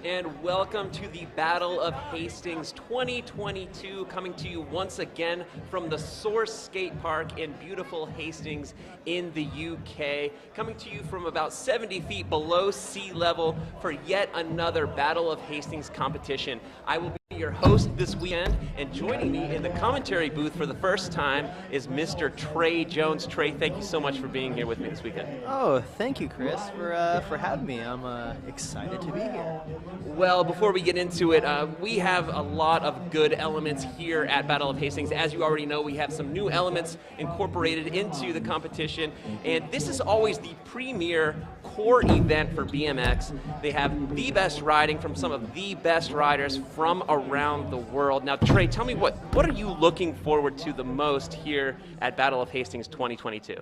And welcome to the Battle of Hastings 2022, coming to you once again from the Source Skate Park in beautiful Hastings in the UK, coming to you from about 70 feet below sea level for yet another Battle of Hastings competition. I will be your host this weekend, and joining me in the commentary booth for the first time is Mr. Trey Jones. Trey, thank you so much for being here with me this weekend. Oh, thank you, Chris, for having me. I'm excited to be here. Well, before we get into it, we have a lot of good elements here at Battle of Hastings. As you already know, we have some new elements incorporated into the competition, and this is always the premier core event for BMX. They have the best riding from some of the best riders from around the world. Now, Trey, tell me what are you looking forward to the most here at Battle of Hastings 2022?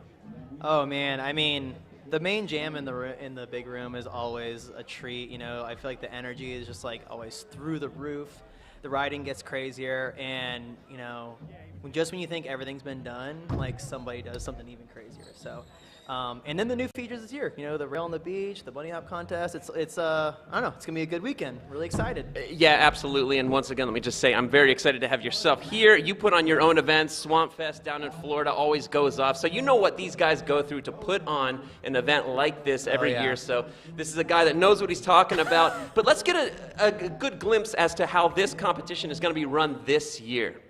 Oh man, I mean, the main jam in the big room is always a treat. You know, I feel like the energy is just like always through the roof. The riding gets crazier, and you know, when you think everything's been done, like somebody does something even crazier. So. And then the new features this year, you know, the rail on the beach, the bunny hop contest. It's I don't know, it's gonna be a good weekend. Really excited. Yeah, absolutely. And once again, let me just say, I'm very excited to have yourself here. You put on your own events. Swamp Fest down in Florida always goes off. So you know what these guys go through to put on an event like this every year. So this is a guy that knows what he's talking about. But let's get a good glimpse as to how this competition is going to be run this year.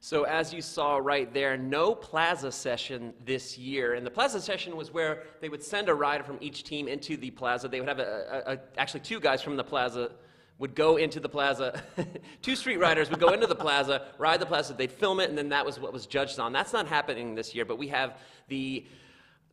So as you saw right there, no plaza session this year. And the plaza session was where they would send a rider from each team into the plaza. They would have actually two guys from the plaza would go into the plaza. Two street riders would go into the plaza, ride the plaza, they'd film it, and then that was what was judged on. That's not happening this year, but we have the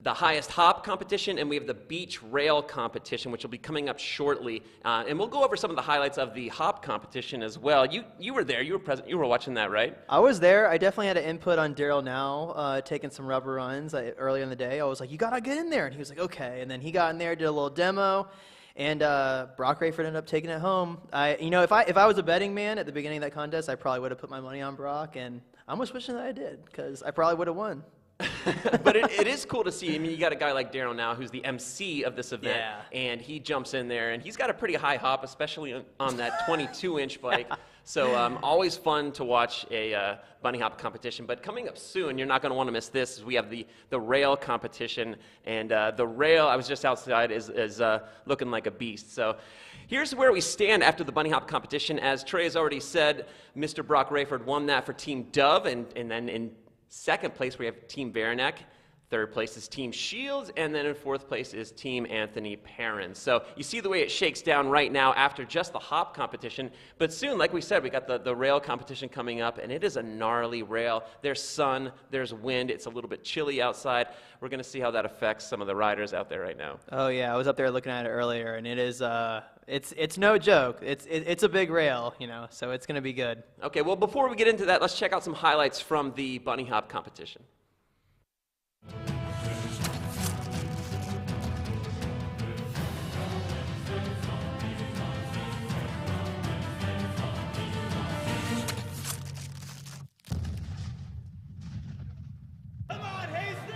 highest hop competition, and we have the beach rail competition, which will be coming up shortly. And we'll go over some of the highlights of the hop competition as well. You were there, you were present, you were watching that, right? I was there. I definitely had an input on Daryl now, taking some rubber runs early in the day. I was like, you gotta get in there. And he was like, okay. And then he got in there, did a little demo, and Brock Rayford ended up taking it home. You know, if I was a betting man at the beginning of that contest, I probably would have put my money on Brock, and I'm just wishing that I did, because I probably would have won. But it is cool to see. I mean, you got a guy like Daryl now who's the MC of this event, and he jumps in there, and he's got a pretty high hop, especially on that 22-inch bike. So always fun to watch a bunny hop competition. But coming up soon, you're not going to want to miss this. We have the rail competition, and the rail, I was just outside, is looking like a beast. So here's where we stand after the bunny hop competition. As Trey has already said, Mr. Brock Rayford won that for Team Dove, and then in second place we have Team Varanek. Third place is Team Shields, and then in fourth place is Team Anthony Perrin. So you see the way it shakes down right now after just the hop competition. But soon, like we said, we got the rail competition coming up, and it is a gnarly rail. There's sun, there's wind, it's a little bit chilly outside. We're going to see how that affects some of the riders out there right now. Oh yeah, I was up there looking at it earlier, and it is it's no joke. It's a big rail, you know, so it's going to be good. Okay, well, before we get into that, let's check out some highlights from the bunny hop competition. Come on, Hastings!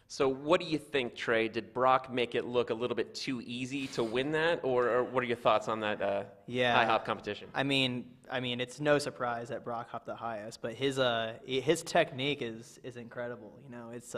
So what do you think, Trey? Did Brock make it look a little bit too easy to win that, or what are your thoughts on that high hop competition? I mean, it's no surprise that Brock hopped the highest, but his technique is incredible. You know, it's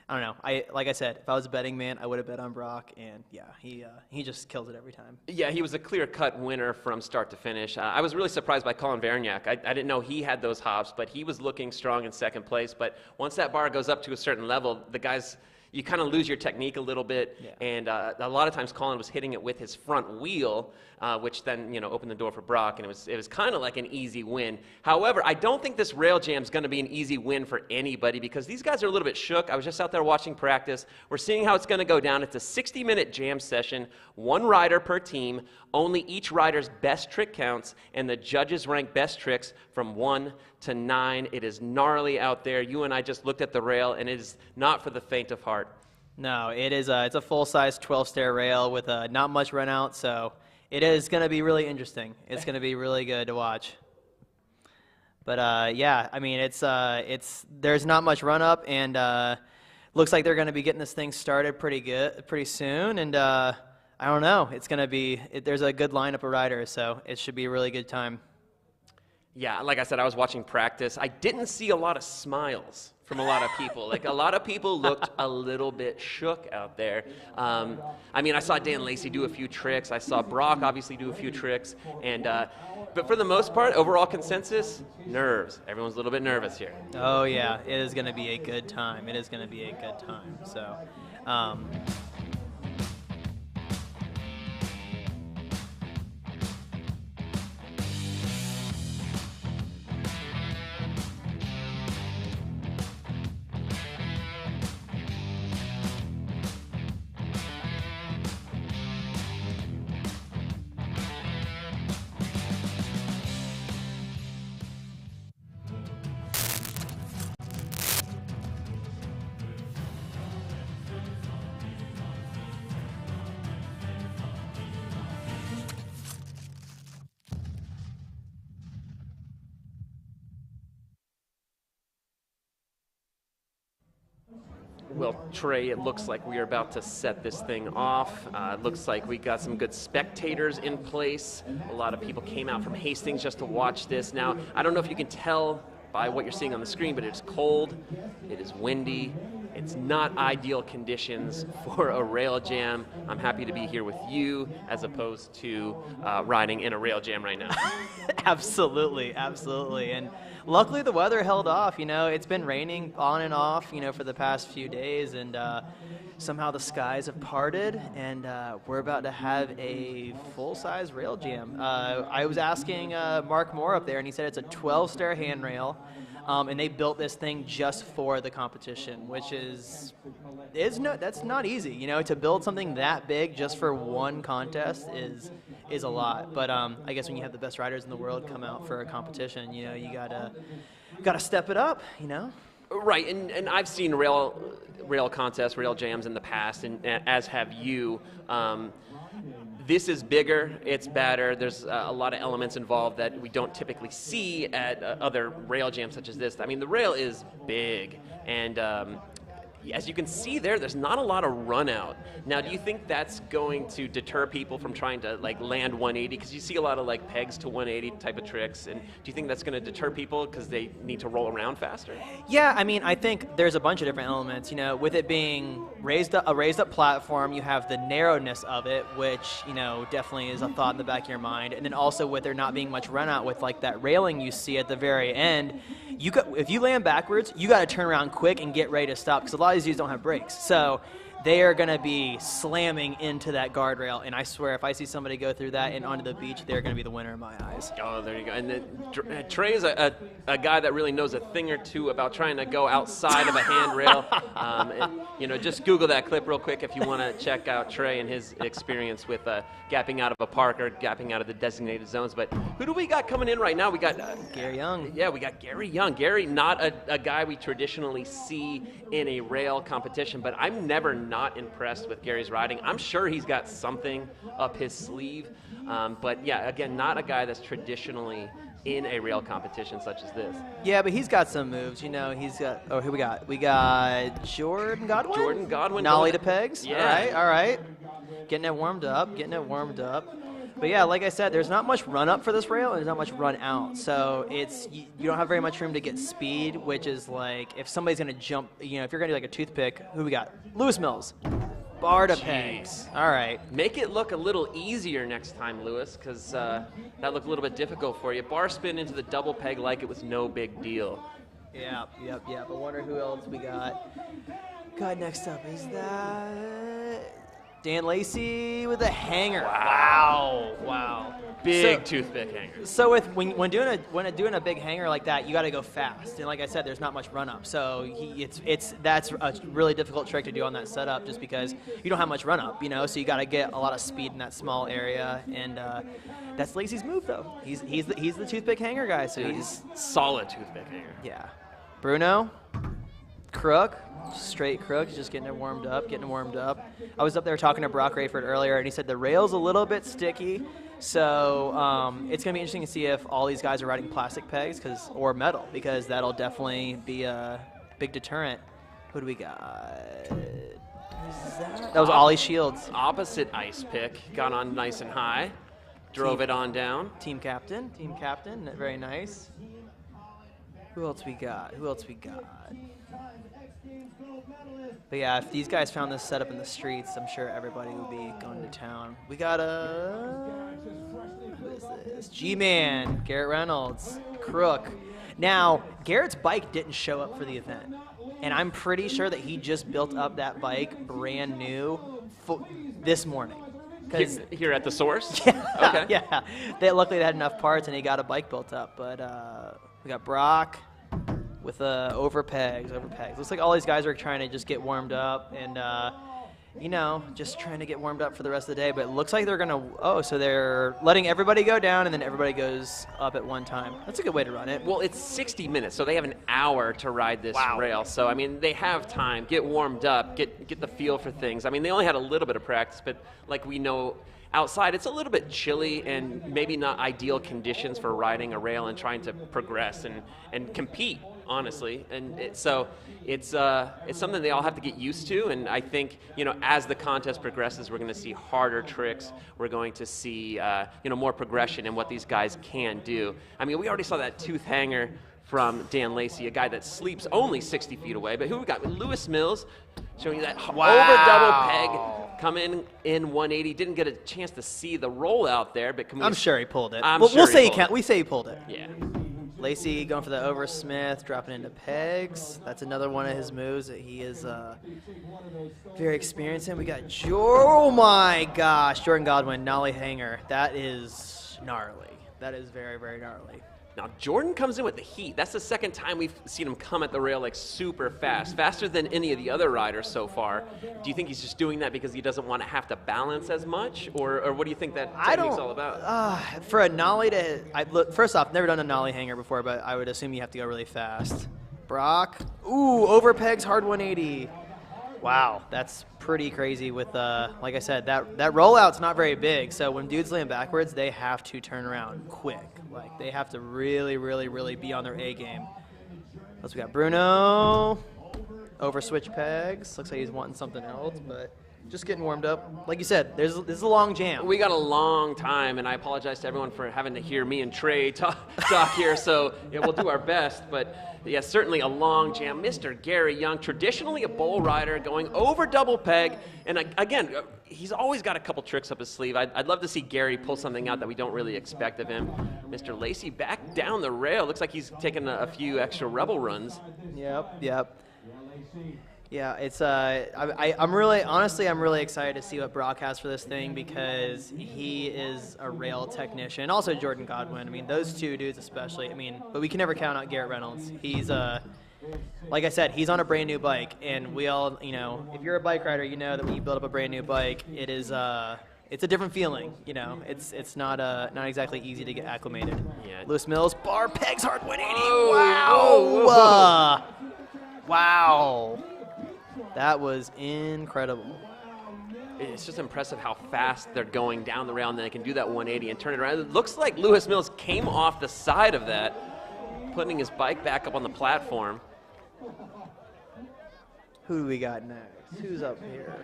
I don't know. Like I said, if I was a betting man, I would have bet on Brock, and yeah, he just kills it every time. Yeah, he was a clear-cut winner from start to finish. I was really surprised by Colin Verignac. I didn't know he had those hops, but he was looking strong in second place. But once that bar goes up to a certain level, the guys, you kind of lose your technique a little bit, Yeah. and a lot of times Colin was hitting it with his front wheel, which then opened the door for Brock, and it was kind of like an easy win. However, I don't think this rail jam is going to be an easy win for anybody because these guys are a little bit shook. I was just out there watching practice. We're seeing how it's going to go down. It's a 60-minute jam session, one rider per team, only each rider's best trick counts, and the judges rank best tricks from 1 to 9. It is gnarly out there. You and I just looked at the rail, and it is not for the faint of heart. No, it's a full-size 12-stair rail with not much run out, so it is going to be really interesting. It's going to be really good to watch. But yeah, I mean, there's not much run up, and looks like they're going to be getting this thing started pretty soon. And I don't know, it's going to be there's a good lineup of riders, so it should be a really good time. Yeah, like I said, I was watching practice. I didn't see a lot of smiles from a lot of people. Like, a lot of people looked a little bit shook out there. I mean, I saw Dan Lacey do a few tricks. I saw Brock obviously do a few tricks. And but for the most part, overall consensus, nerves. Everyone's a little bit nervous here. Oh yeah, it is going to be a good time. It is going to be a good time. So. Well, Trey, it looks like we are about to set this thing off. It looks like we got some good spectators in place. A lot of people came out from Hastings just to watch this. Now, I don't know if you can tell by what you're seeing on the screen, but it's cold, it is windy, it's not ideal conditions for a rail jam. I'm happy to be here with you as opposed to riding in a rail jam right now. Absolutely, absolutely. And luckily the weather held off. You know, it's been raining on and off, you know, for the past few days, and somehow the skies have parted, and we're about to have a full-size rail jam. I was asking Mark Moore up there, and he said it's a 12-stair handrail, and they built this thing just for the competition, which that's not easy. You know, to build something that big just for one contest is a lot. But I guess when you have the best riders in the world come out for a competition, you know, you gotta step it up. You know. Right, and I've seen rail contests, rail jams in the past, and as have you. This is bigger, it's better, there's a lot of elements involved that we don't typically see at other rail jams such as this. I mean, the rail is big, and as you can see there's not a lot of run out. Now, do you think that's going to deter people from trying to like land 180? Because you see a lot of like pegs to 180 type of tricks, and do you think that's going to deter people because they need to roll around faster? Yeah, I mean, I think there's a bunch of different elements. You know, with it being a raised up platform, you have the narrowness of it, which, you know, definitely is a thought in the back of your mind. And then also with there not being much run out with like that railing you see at the very end, if you land backwards, you got to turn around quick and get ready to stop, because a lot of these dudes don't have brakes. So they are going to be slamming into that guardrail, and I swear if I see somebody go through that and onto the beach, they're going to be the winner in my eyes. Oh, there you go. And then Trey is a guy that really knows a thing or two about trying to go outside of a handrail. You know, just Google that clip real quick if you want to check out Trey and his experience with gapping out of a park or gapping out of the designated zones. But who do we got coming in right now? We got Gary Young. Yeah, we got Gary Young. Gary, not a guy we traditionally see in a rail competition, but I'm never not impressed with Gary's riding. I'm sure he's got something up his sleeve. But yeah, again, not a guy that's traditionally in a rail competition such as this. Yeah, but he's got some moves. You know, he's got, oh, who we got? We got Jordan Godwin? Jordan Godwin. Nollie to pegs? Yeah. All right. Getting it warmed up. But yeah, like I said, there's not much run up for this rail, and there's not much run out. So you don't have very much room to get speed, which is like, if somebody's going to jump, you know, if you're going to do like a toothpick, who we got? Lewis Mills. Bar to pegs. All right. Make it look a little easier next time, Lewis, because that looked a little bit difficult for you. Bar spin into the double peg like it was no big deal. Yep. I wonder who else we got. God, next up is that Dan Lacey with a hanger. Wow. Big toothpick hanger. So when doing a big hanger like that, you got to go fast. And like I said, there's not much run up. So that's a really difficult trick to do on that setup, just because you don't have much run up, you know. So you got to get a lot of speed in that small area, and that's Lacey's move though. He's the toothpick hanger guy. So he's solid toothpick hanger. Yeah. Bruno, crook. Straight crook, just getting it warmed up. I was up there talking to Brock Rayford earlier, and he said the rail's a little bit sticky, so it's going to be interesting to see if all these guys are riding plastic pegs or metal, because that'll definitely be a big deterrent. Who do we got? That was Ollie Shields. Opposite ice pick, got on nice and high, drove it on down. Team captain, very nice. Who else we got? But yeah, if these guys found this setup in the streets, I'm sure everybody would be going to town. We got who is this? G-Man, Garrett Reynolds, Crook. Now, Garrett's bike didn't show up for the event, and I'm pretty sure that he just built up that bike brand new this morning. Here at the source? Yeah, okay. Yeah. Luckily they had enough parts, and he got a bike built up. But we got Brock with over pegs. Looks like all these guys are trying to just get warmed up and, you know, just trying to get warmed up for the rest of the day. But it looks like they're going to, so they're letting everybody go down, and then everybody goes up at one time. That's a good way to run it. Well, it's 60 minutes, so they have an hour to ride this rail. So, I mean, they have time, get warmed up, get the feel for things. I mean, they only had a little bit of practice, but like we know, outside, it's a little bit chilly and maybe not ideal conditions for riding a rail and trying to progress and compete, honestly. And so it's something they all have to get used to. And I think, you know, as the contest progresses, we're going to see harder tricks. We're going to see, more progression in what these guys can do. I mean, we already saw that tooth hanger from Dan Lacey, a guy that sleeps only 60 feet away. But who we got? Lewis Mills showing you that over double peg, coming in 180. Didn't get a chance to see the rollout there, but I'm sure he pulled it. We'll say we say he pulled it. Yeah. Lacey going for the over Smith, dropping into pegs. That's another one of his moves that he is very experienced in. We got oh my gosh, Jordan Godwin, nollie hanger. That is gnarly. That is very, very gnarly. Now, Jordan comes in with the heat. That's the second time we've seen him come at the rail like super fast, faster than any of the other riders so far. Do you think he's just doing that because he doesn't want to have to balance as much, or what do you think that technique's all about? For a nollie first off, never done a nollie hanger before, but I would assume you have to go really fast. Brock, over pegs, hard 180. Wow, that's pretty crazy with, like I said, that rollout's not very big, so when dudes land backwards, they have to turn around quick. Like, they have to really, really, really be on their A game. Plus, we got Bruno, over switch pegs. Looks like he's wanting something else, but just getting warmed up. Like you said, this is a long jam. We got a long time, and I apologize to everyone for having to hear me and Trey talk here, so yeah, we'll do our best, but yeah, certainly a long jam. Mr. Gary Young, traditionally a bull rider, going over double peg. And again, he's always got a couple tricks up his sleeve. I'd love to see Gary pull something out that we don't really expect of him. Mr. Lacey back down the rail. Looks like he's taken a few extra rebel runs. Yep. Yeah, it's I'm really excited to see what Brock has for this thing because he is a rail technician. Also Jordan Godwin. I mean, those two dudes especially. I mean, but we can never count out Garrett Reynolds. He's like I said, he's on a brand new bike, and we all, if you're a bike rider, you know that when you build up a brand new bike, it is it's a different feeling. It's not exactly easy to get acclimated. Yeah. Lewis Mills, bar pegs, hard 180. Whoa. Wow. Wow. That was incredible. It's just impressive how fast they're going down the rail, and then they can do that 180 and turn it around. It looks like Lewis Mills came off the side of that, putting his bike back up on the platform. Who do we got next? Who's up here?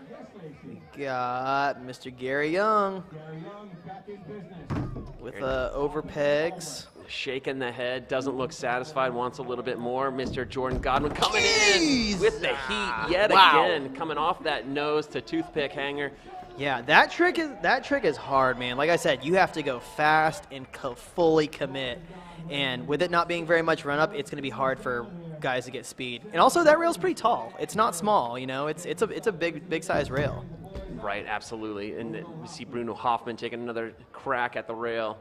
We got Mr. Gary Young with over pegs. Shaking the head, doesn't look satisfied, wants a little bit more. Mr. Jordan Godwin coming in with the heat yet again, coming off that nose to toothpick hanger. Yeah, that trick is hard, man. Like I said, you have to go fast and fully commit. And with it not being very much run up, it's going to be hard for guys to get speed. And also, that rail's pretty tall. It's not small, It's a big size rail. Right, absolutely. And we see Bruno Hoffman taking another crack at the rail.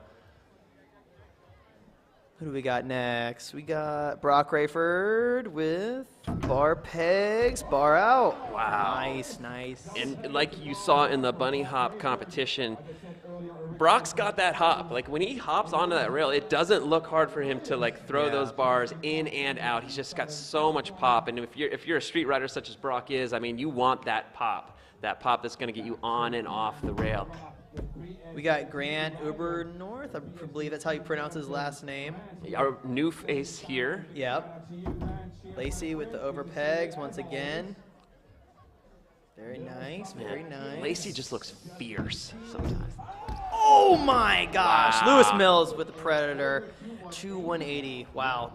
Who do we got next? We got Brock Rayford with bar pegs, bar out. Wow. Nice. And like you saw in the bunny hop competition, Brock's got that hop. Like when he hops onto that rail, it doesn't look hard for him to throw those bars in and out. He's just got so much pop. And if you're a street rider such as Brock is, I mean, you want that pop that's going to get you on and off the rail. We got Grant Ubernorth. I believe that's how you pronounce his last name. Our new face here. Yep. Lacey with the over pegs once again. Very nice. Lacey just looks fierce sometimes. Oh my gosh. Wow. Lewis Mills with the Predator. 180. Wow,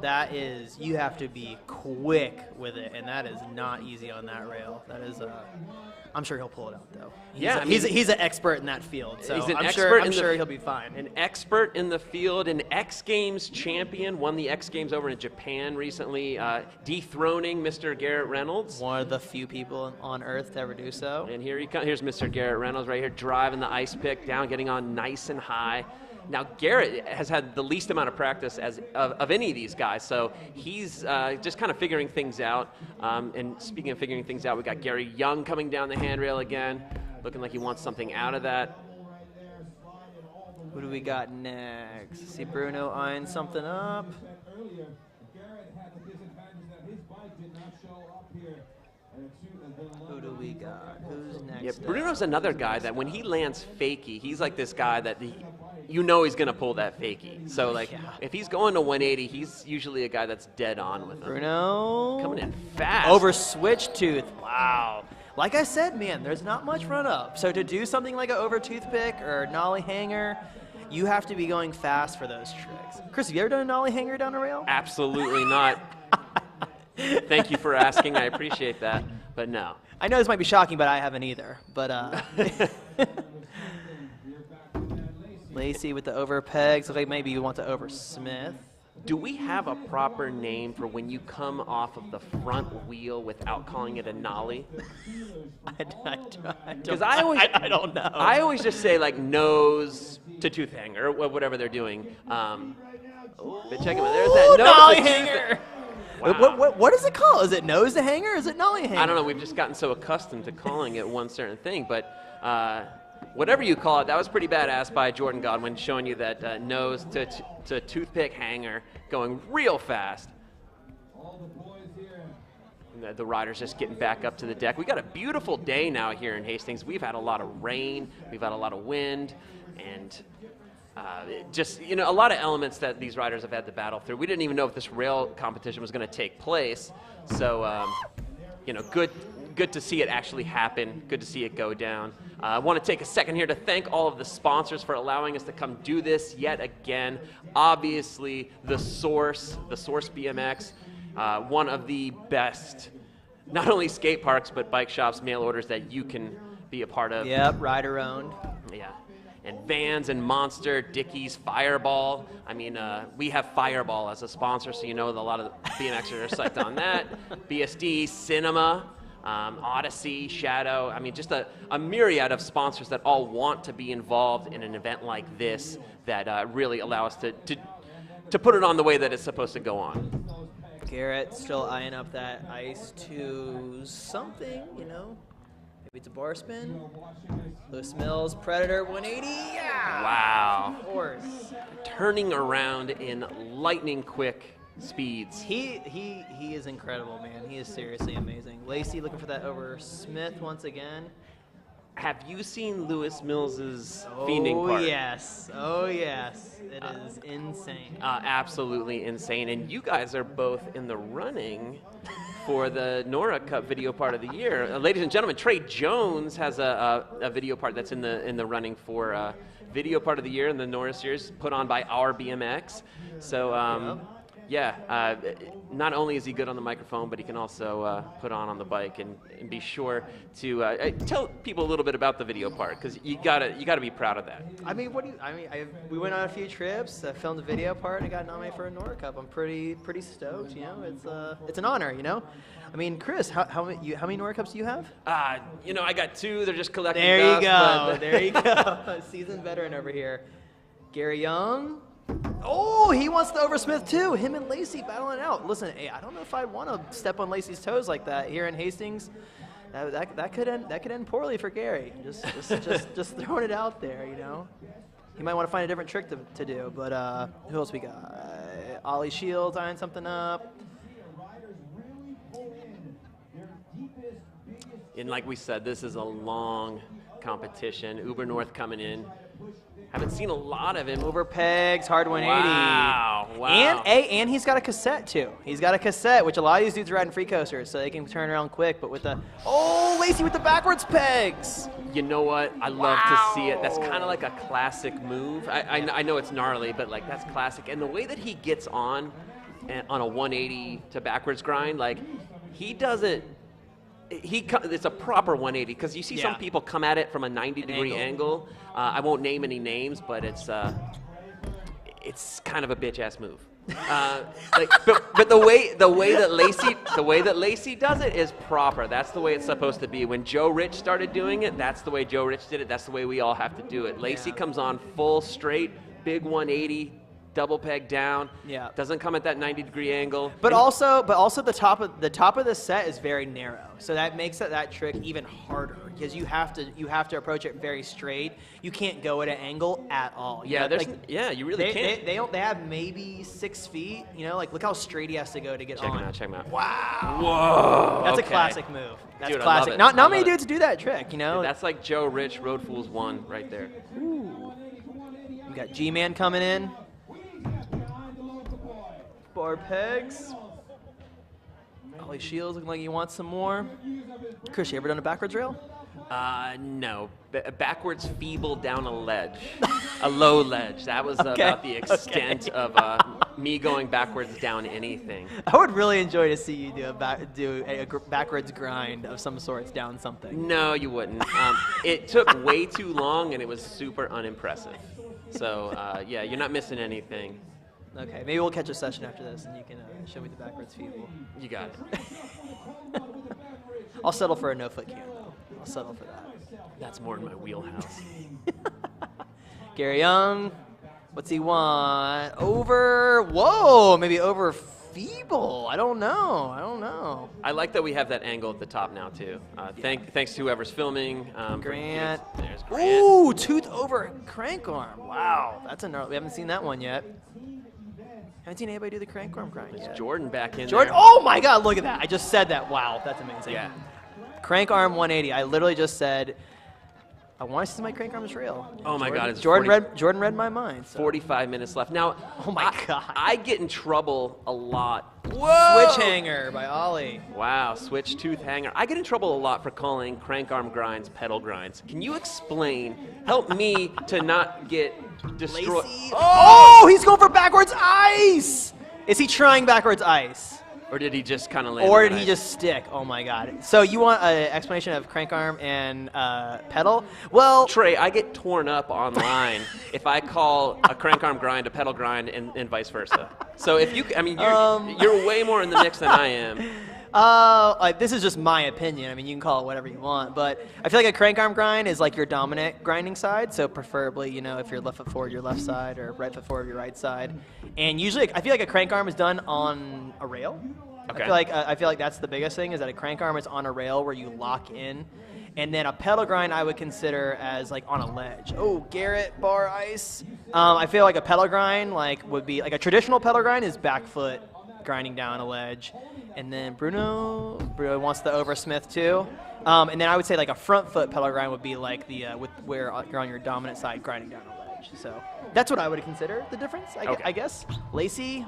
you have to be quick with it, and that is not easy on that rail. That is I'm sure he'll pull it out though. He's an expert in that field, so I'm sure he'll be fine. An expert in the field, an X Games champion, won the X Games over in Japan recently, dethroning Mr. Garrett Reynolds. One of the few people on earth to ever do so. And here he comes. Here's Mr. Garrett Reynolds right here, driving the ice pick down, getting on nice and high. Now, Garrett has had the least amount of practice of any of these guys, so he's just kind of figuring things out. And speaking of figuring things out, we got Gary Young coming down the handrail again, looking like he wants something out of that. Who do we got next? See Bruno eyeing something up. Who do we got? Who's next? Yeah, Bruno's another guy that when he lands fakie, he's like this guy that he's going to pull that fakie. So, if he's going to 180, he's usually a guy that's dead on with him. Bruno. Coming in fast. Over switch tooth. Wow. Like I said, man, there's not much run up. So to do something like an over toothpick or nollie hanger, You have to be going fast for those tricks. Chris, have you ever done a nollie hanger down a rail? Absolutely not. Thank you for asking. I appreciate that, but no. I know this might be shocking, but I haven't either. But Lacey with the over pegs. Looks like maybe you want to over Smith. Do we have a proper name for when you come off of the front wheel without calling it a nollie? Because I don't know. I always just say like nose to tooth hanger or whatever they're doing. But check it out. There's that nose nollie to tooth hanger. Wow. What is it called? Is it nose to hanger? Or is it nollie hanger? I don't know. We've just gotten so accustomed to calling it one certain thing, but whatever you call it, that was pretty badass by Jordan Godwin, showing you that nose to toothpick hanger going real fast. And the riders just getting back up to the deck. We got a beautiful day now here in Hastings. We've had a lot of rain, we've had a lot of wind, and just, you know, a lot of elements that these riders have had to battle through. We didn't even know if this rail competition was going to take place, so you know, good to see it actually happen. Good to see it go down. I want to take a second here to thank all of the sponsors for allowing us to come do this yet again. Obviously, the Source BMX, one of the best, not only skate parks, but bike shops, mail orders that you can be a part of. Yep, rider owned. Yeah. And Vans and Monster, Dickies, Fireball. I mean, we have Fireball as a sponsor, so you know that a lot of the BMXers are psyched on that. BSD, Cinema, Odyssey, Shadow. I mean, just a myriad of sponsors that all want to be involved in an event like this that really allow us to put it on the way that it's supposed to go on. Garrett still eyeing up that ice to something, you know. Maybe it's a bar spin. Lewis Mills, Predator 180. Yeah! Wow. Of course. Turning around in lightning quick speeds. He is incredible, man. He is seriously amazing. Lacey looking for that over Smith once again. Have you seen Lewis Mills's fiending part? Oh yes. It is insane. Absolutely insane. And you guys are both in the running for the Nora Cup video part of the year. Ladies and gentlemen, Trey Jones has a video part that's in the running for video part of the year in the Nora series put on by our BMX. So yeah, not only is he good on the microphone, but he can also put on the bike and be sure to tell people a little bit about the video part, because you gotta be proud of that. I mean, we went on a few trips, filmed a video part, and I got nominated for a Nora Cup. I'm pretty stoked. You know, it's an honor. You know, I mean, Chris, how many Nora Cups do you have? You know, I got 2. They're just collecting There dust. There you go. Seasoned veteran over here. Gary Young. Oh, he wants the over Smith too. Him and Lacey battling out. Listen, hey, I don't know if I want to step on Lacey's toes like that here in Hastings. That could end poorly for Gary. Just throwing it out there, you know. He might want to find a different trick to do. But who else we got? Ollie Shields eyeing something up. And like we said, this is a long competition. Uber North coming in. Haven't seen a lot of him. Over pegs, hard 180. Wow. And he's got a cassette too. He's got a cassette, which a lot of these dudes are riding free coasters, so they can turn around quick. But with Lacey with the backwards pegs. You know what? I love to see it. That's kind of like a classic move. I know it's gnarly, but like that's classic. And the way that he gets on a 180 to backwards grind, like he doesn't. It's a proper 180, because you see some people come at it from a 90-degree angle. I won't name any names, but it's kind of a bitch-ass move. But the way that Lacey does it is proper. That's the way it's supposed to be. When Joe Rich started doing it, that's the way Joe Rich did it. That's the way we all have to do it. Lacey comes on full straight, big 180. Double peg down. Yeah. Doesn't come at that 90-degree angle. But also the top of the set is very narrow, so that makes that trick even harder, because you have to approach it very straight. You can't go at an angle at all. You really can't. They have maybe 6 feet. You know, like look how straight he has to go to get on. Check him out. Wow. Whoa. That's a classic move. That's Dude, classic. I love it. Not many dudes do that trick. You know. Dude, that's like Joe Rich, Road Fools 1 right there. Ooh. We got G-Man coming in. Bar pegs. Ollie Shields looking like he wants some more. Chris, you ever done a backwards rail? No. Backwards feeble down a ledge. A low ledge. That was about the extent of me going backwards down anything. I would really enjoy to see you do a backwards grind of some sorts down something. No, you wouldn't. It took way too long, and it was super unimpressive. So, yeah, you're not missing anything. Okay, maybe we'll catch a session after this, and you can show me the backwards feeble. You got it. I'll settle for a no-foot cam, though. I'll settle for that. That's more in my wheelhouse. Gary Young, what's he want? Over, whoa, maybe over feeble. I don't know. I like that we have that angle at the top now, too. Thanks to whoever's filming. Grant. There's Grant. Ooh, tooth over crank arm. Wow, that's a gnarly. We haven't seen that one yet. Haven't seen anybody do the crank arm grind yet. Jordan back in Jordan, there. oh my God, look at that. I just said that. Wow, that's amazing. Yeah. Crank arm 180. I literally just said, I want to see my crank arm's real. Oh my God, it's Jordan read my mind. So. 45 minutes left. Now, Oh my God. I get in trouble a lot. Whoa! Switch hanger by Ollie. Wow, switch tooth hanger. I get in trouble a lot for calling crank arm grinds pedal grinds. Can you explain, help me to not get destroyed? Lacey. Oh, he's going for backwards ice. Is he trying backwards ice? Or did he just kind of land Or on did he ice? just stick? Oh my God. So you want an explanation of crank arm and pedal? Well, Trey, I get torn up online if I call a crank arm grind a pedal grind and vice versa. So if you, I mean, you're way more in the mix than I am. this is just my opinion. I mean, you can call it whatever you want, but I feel like a crank arm grind is like your dominant grinding side. So preferably, you know, if you're left foot forward, your left side, or right foot forward, your right side. And usually, I feel like a crank arm is done on a rail. Okay. I feel like that's the biggest thing, is that a crank arm is on a rail where you lock in. And then a pedal grind I would consider as like on a ledge. Oh, Garrett, bar ice. I feel like a pedal grind would be like a traditional pedal grind is back foot grinding down a ledge. And then Bruno wants the over Smith too. And then I would say like a front foot pedal grind would be like the where you're on your dominant side grinding down a ledge. So that's what I would consider the difference, I guess. Lacey.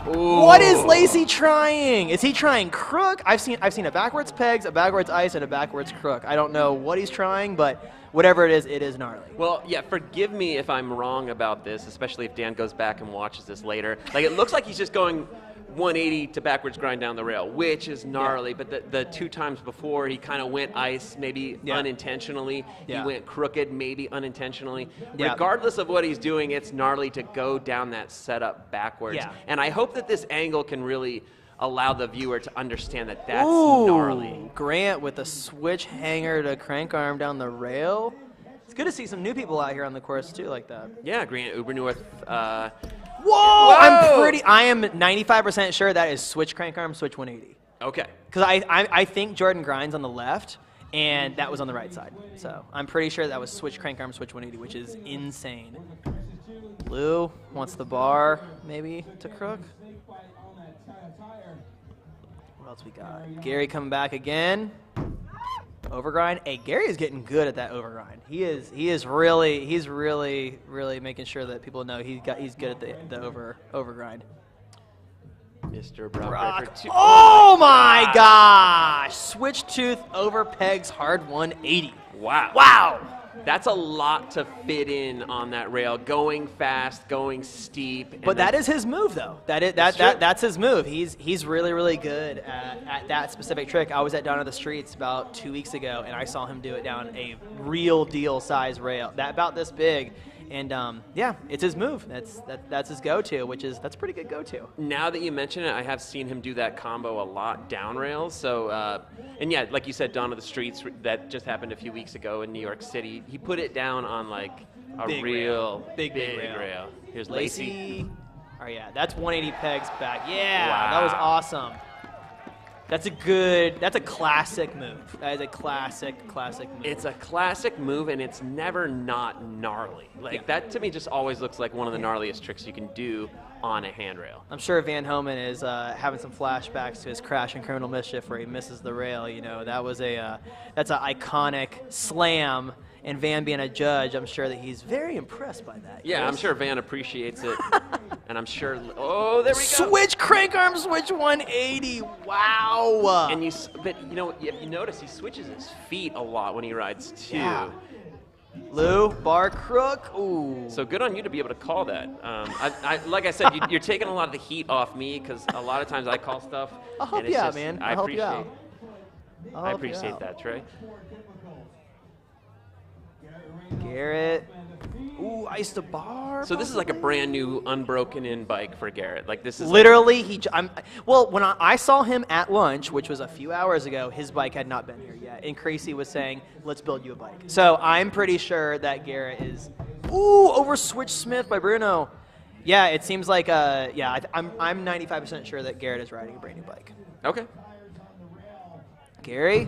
Ooh. What is Lacey trying? Is he trying crook? I've seen a backwards pegs, a backwards ice, and a backwards crook. I don't know what he's trying, but whatever it is gnarly. Well, yeah, forgive me if I'm wrong about this, especially if Dan goes back and watches this later. Like, it looks like he's just going 180 to backwards grind down the rail, which is gnarly. Yeah. But the two times before, he kind of went ice, maybe unintentionally. Yeah. He went crooked, maybe unintentionally. Yeah. Regardless of what he's doing, it's gnarly to go down that setup backwards. Yeah. And I hope that this angle can really allow the viewer to understand that that's Ooh, gnarly. Grant with a switch hanger to crank arm down the rail. It's good to see some new people out here on the course too, like that. Yeah, Green Uber North. Whoa! I am 95% sure that is switch crank arm, switch 180. Okay. Because I think Jordan grinds on the left, and that was on the right side. So I'm pretty sure that was switch crank arm, switch 180, which is insane. Blue wants the bar, maybe, to crook. What else we got? Gary coming back again. Overgrind. Hey, Gary is getting good at that overgrind. He's really making sure that people know he's good at the overgrind. Mr. Brock. Brock. Oh my gosh! Switch tooth over pegs hard 180. Wow. Wow. That's a lot to fit in on that rail. Going fast, going steep. But that is his move, though. That's his move. He's really good at that specific trick. I was at Down on the Streets about 2 weeks ago, and I saw him do it down a real deal size rail, about this big. And yeah, it's his move. That's his go-to, that's a pretty good go-to. Now that you mention it, I have seen him do that combo a lot down rails. So, and yeah, like you said, Dawn of the Streets, that just happened a few weeks ago in New York City. He put it down on like a Big real big rail. rail. Here's Lacey. Oh yeah, that's 180 pegs back. Yeah, Wow. that was awesome. That's a classic move. That is a classic move. It's a classic move, and it's never not gnarly. Like, that to me just always looks like one of the gnarliest tricks you can do on a handrail. I'm sure Van Homan is having some flashbacks to his crash in Criminal Mischief where he misses the rail. You know, that's an iconic slam. And Van being a judge, I'm sure that he's very impressed by that. Yeah, Chris. I'm sure Van appreciates it And I'm sure, oh, there we go. Switch crank arm, switch 180. Wow. And but you know, if you notice, he switches his feet a lot when he rides too. Yeah. Lou, bar crook. Ooh. So good on you to be able to call that. Like I said, you're taking a lot of the heat off me because a lot of times I call stuff. I'll help you out, man. I'll help you out. I appreciate that, Trey. Garrett. Ooh, ice to bar. So this is like a brand new unbroken in bike for Garrett. Like this is literally well, when I saw him at lunch, which was a few hours ago, his bike had not been here yet, and Creasy was saying, "Let's build you a bike." So I'm pretty sure that Garrett is. Ooh, over Switch Smith by Bruno. Yeah, it seems like yeah, I'm 95% sure that Garrett is riding a brand new bike. Okay. Gary,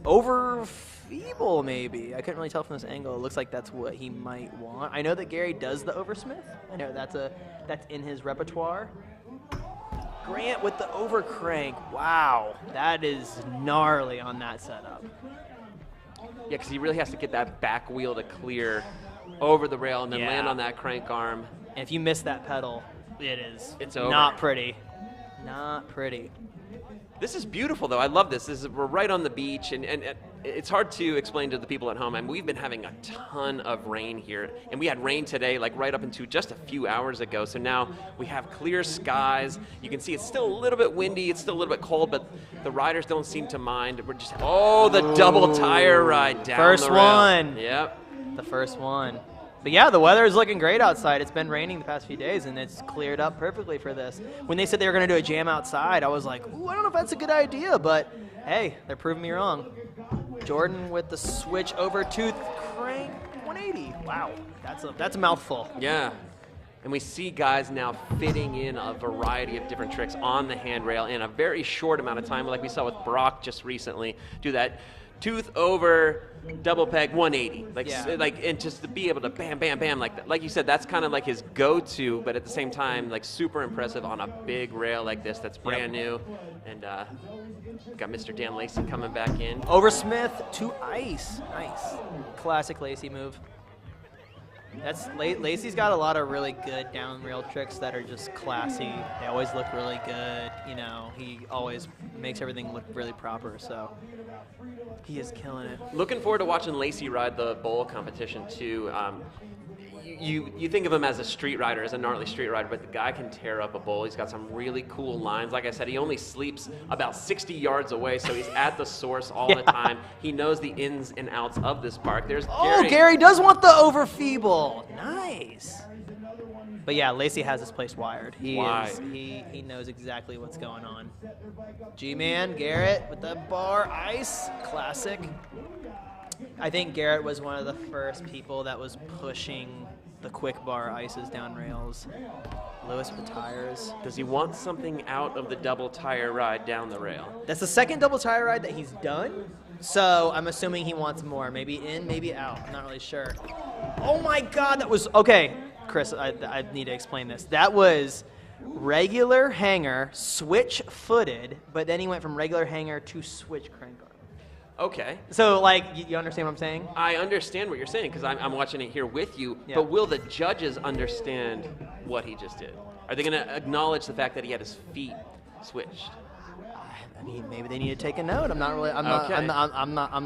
over Feeble maybe. I couldn't really tell from this angle. It looks like that's what he might want. I know that Gary does the oversmith. I know that's in his repertoire. Grant with the overcrank. Wow, that is gnarly on that setup. Yeah, because he really has to get that back wheel to clear over the rail and then land on that crank arm. And if you miss that pedal, it's over. Not pretty. Not pretty. This is beautiful, though. I love this. We're right on the beach, and it's hard to explain to the people at home. I mean, we've been having a ton of rain here, and we had rain today, like right up into just a few hours ago. So now we have clear skies. You can see it's still a little bit windy. It's still a little bit cold, but the riders don't seem to mind. We're just the double tire ride down first the rail. One. Yep. The first one. But yeah, the weather is looking great outside. It's been raining the past few days, and it's cleared up perfectly for this. When they said they were going to do a jam outside, I was like, ooh, I don't know if that's a good idea, but hey, they're proving me wrong. Jordan with the switch over tooth crank 180. Wow, that's a mouthful. Yeah. And we see guys now fitting in a variety of different tricks on the handrail in a very short amount of time, like we saw with Brock just recently. Do that tooth over double peg 180, and just to be able to bam, bam, bam, like you said, that's kind of like his go-to, but at the same time, like super impressive on a big rail like this that's brand new. And got Mr. Dan Lacey coming back in. Over Smith to ice, nice, classic Lacey move. Lacey's got a lot of really good down rail tricks that are just classy. They always look really good. You know, he always makes everything look really proper. So he is killing it. Looking forward to watching Lacey ride the bowl competition too. You think of him as a street rider, as a gnarly street rider, but the guy can tear up a bowl. He's got some really cool lines. Like I said, he only sleeps about 60 yards away, so he's at the source all the time. He knows the ins and outs of this park. There's Gary does want the over feeble. Nice. But yeah, Lacey has this place wired. He knows exactly what's going on. G-Man, Garrett with the bar ice, classic. I think Garrett was one of the first people that was pushing the quick bar ices down rails. Lewis with the tires. Does he want something out of the double tire ride down the rail? That's the second double tire ride that he's done. So I'm assuming he wants more. Maybe in, maybe out. I'm not really sure. Oh my God, that was, okay. Chris, I need to explain this. That was regular hanger, switch footed, but then he went from regular hanger to switch crank arm. Okay. So, like, you understand what I'm saying? I understand what you're saying because I'm watching it here with you, Yeah. but will the judges understand what he just did? Are they going to acknowledge the fact that he had his feet switched? I mean, maybe they need to take a note. I'm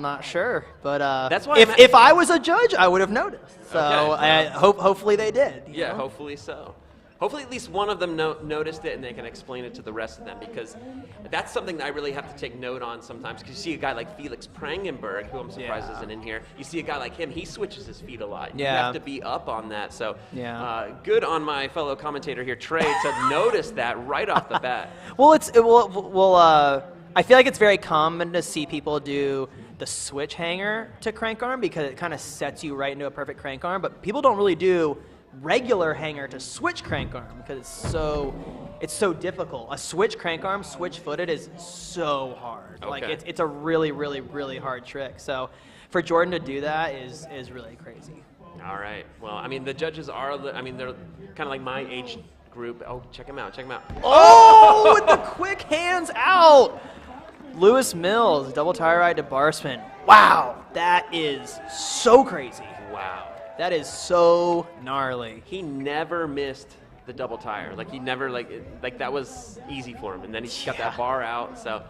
not sure. But that's why if I was a judge, I would have noticed. So Okay. hopefully they did. you know? Hopefully so. Hopefully at least one of them noticed it and they can explain it to the rest of them, because that's something that I really have to take note on sometimes, because you see a guy like Felix Prangenberg, who I'm surprised isn't in here. You see a guy like him, he switches his feet a lot. You have to be up on that. So good on my fellow commentator here, Trey, to notice that right off the bat. I feel like it's very common to see people do the switch hanger to crank arm because it kind of sets you right into a perfect crank arm, but people don't really do regular hanger to switch crank arm because it's so difficult. A switch crank arm, switch footed, is so hard. Okay. Like it's a really, really, really hard trick. So for Jordan to do that is really crazy. All right. Well, I mean, the judges are, they're kind of like my age group. Oh, check him out. Check him out. Oh, with the quick hands out. Lewis Mills, double tire ride to bar spin. Wow, that is so crazy. Wow. That is so gnarly. He never missed the double tire. Like he never like that was easy for him, and then he got that bar out. So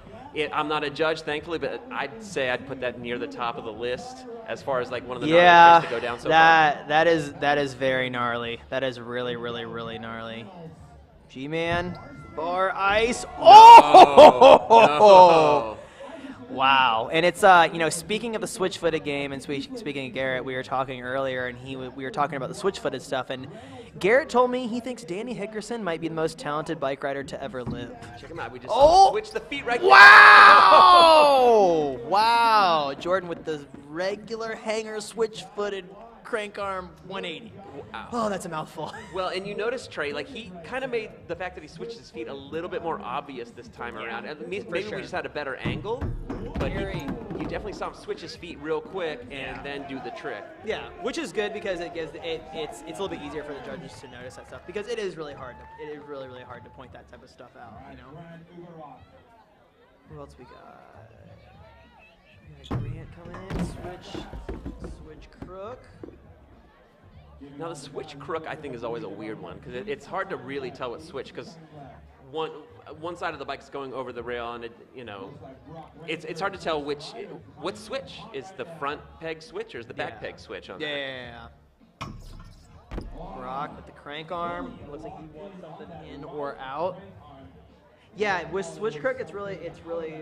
I'm not a judge, thankfully, but I'd say I'd put that near the top of the list as far as like one of the gnarliest tricks to go down so far. That is very gnarly. That is really, really, really gnarly. G-Man, bar ice. Oh! No. Wow. And it's, you know, speaking of the switch-footed game and speaking of Garrett, we were talking earlier, and we were talking about the switch-footed stuff, and Garrett told me he thinks Danny Hickerson might be the most talented bike rider to ever live. Check him out. We just switched the feet right Wow! Wow. Jordan with the regular hanger switch-footed crank arm 180. Wow. Oh, that's a mouthful. Well, and you notice, Trey, like he kind of made the fact that he switched his feet a little bit more obvious this time around. And maybe we just had a better angle, but you definitely saw him switch his feet real quick and then do the trick. Yeah, which is good because it gives it's a little bit easier for the judges to notice that stuff because it is really hard. It is really, really hard to point that type of stuff out. You know. Who else we got? Grant coming in. Switch crook. Now the switch crook I think is always a weird one because it's hard to really tell what switch because one side of the bike is going over the rail and it's hard to tell what switch is the front peg switch or is the back peg switch on that. Yeah. Brock with the crank arm. Looks like he wants something in or out. Yeah, with switch crook, it's really.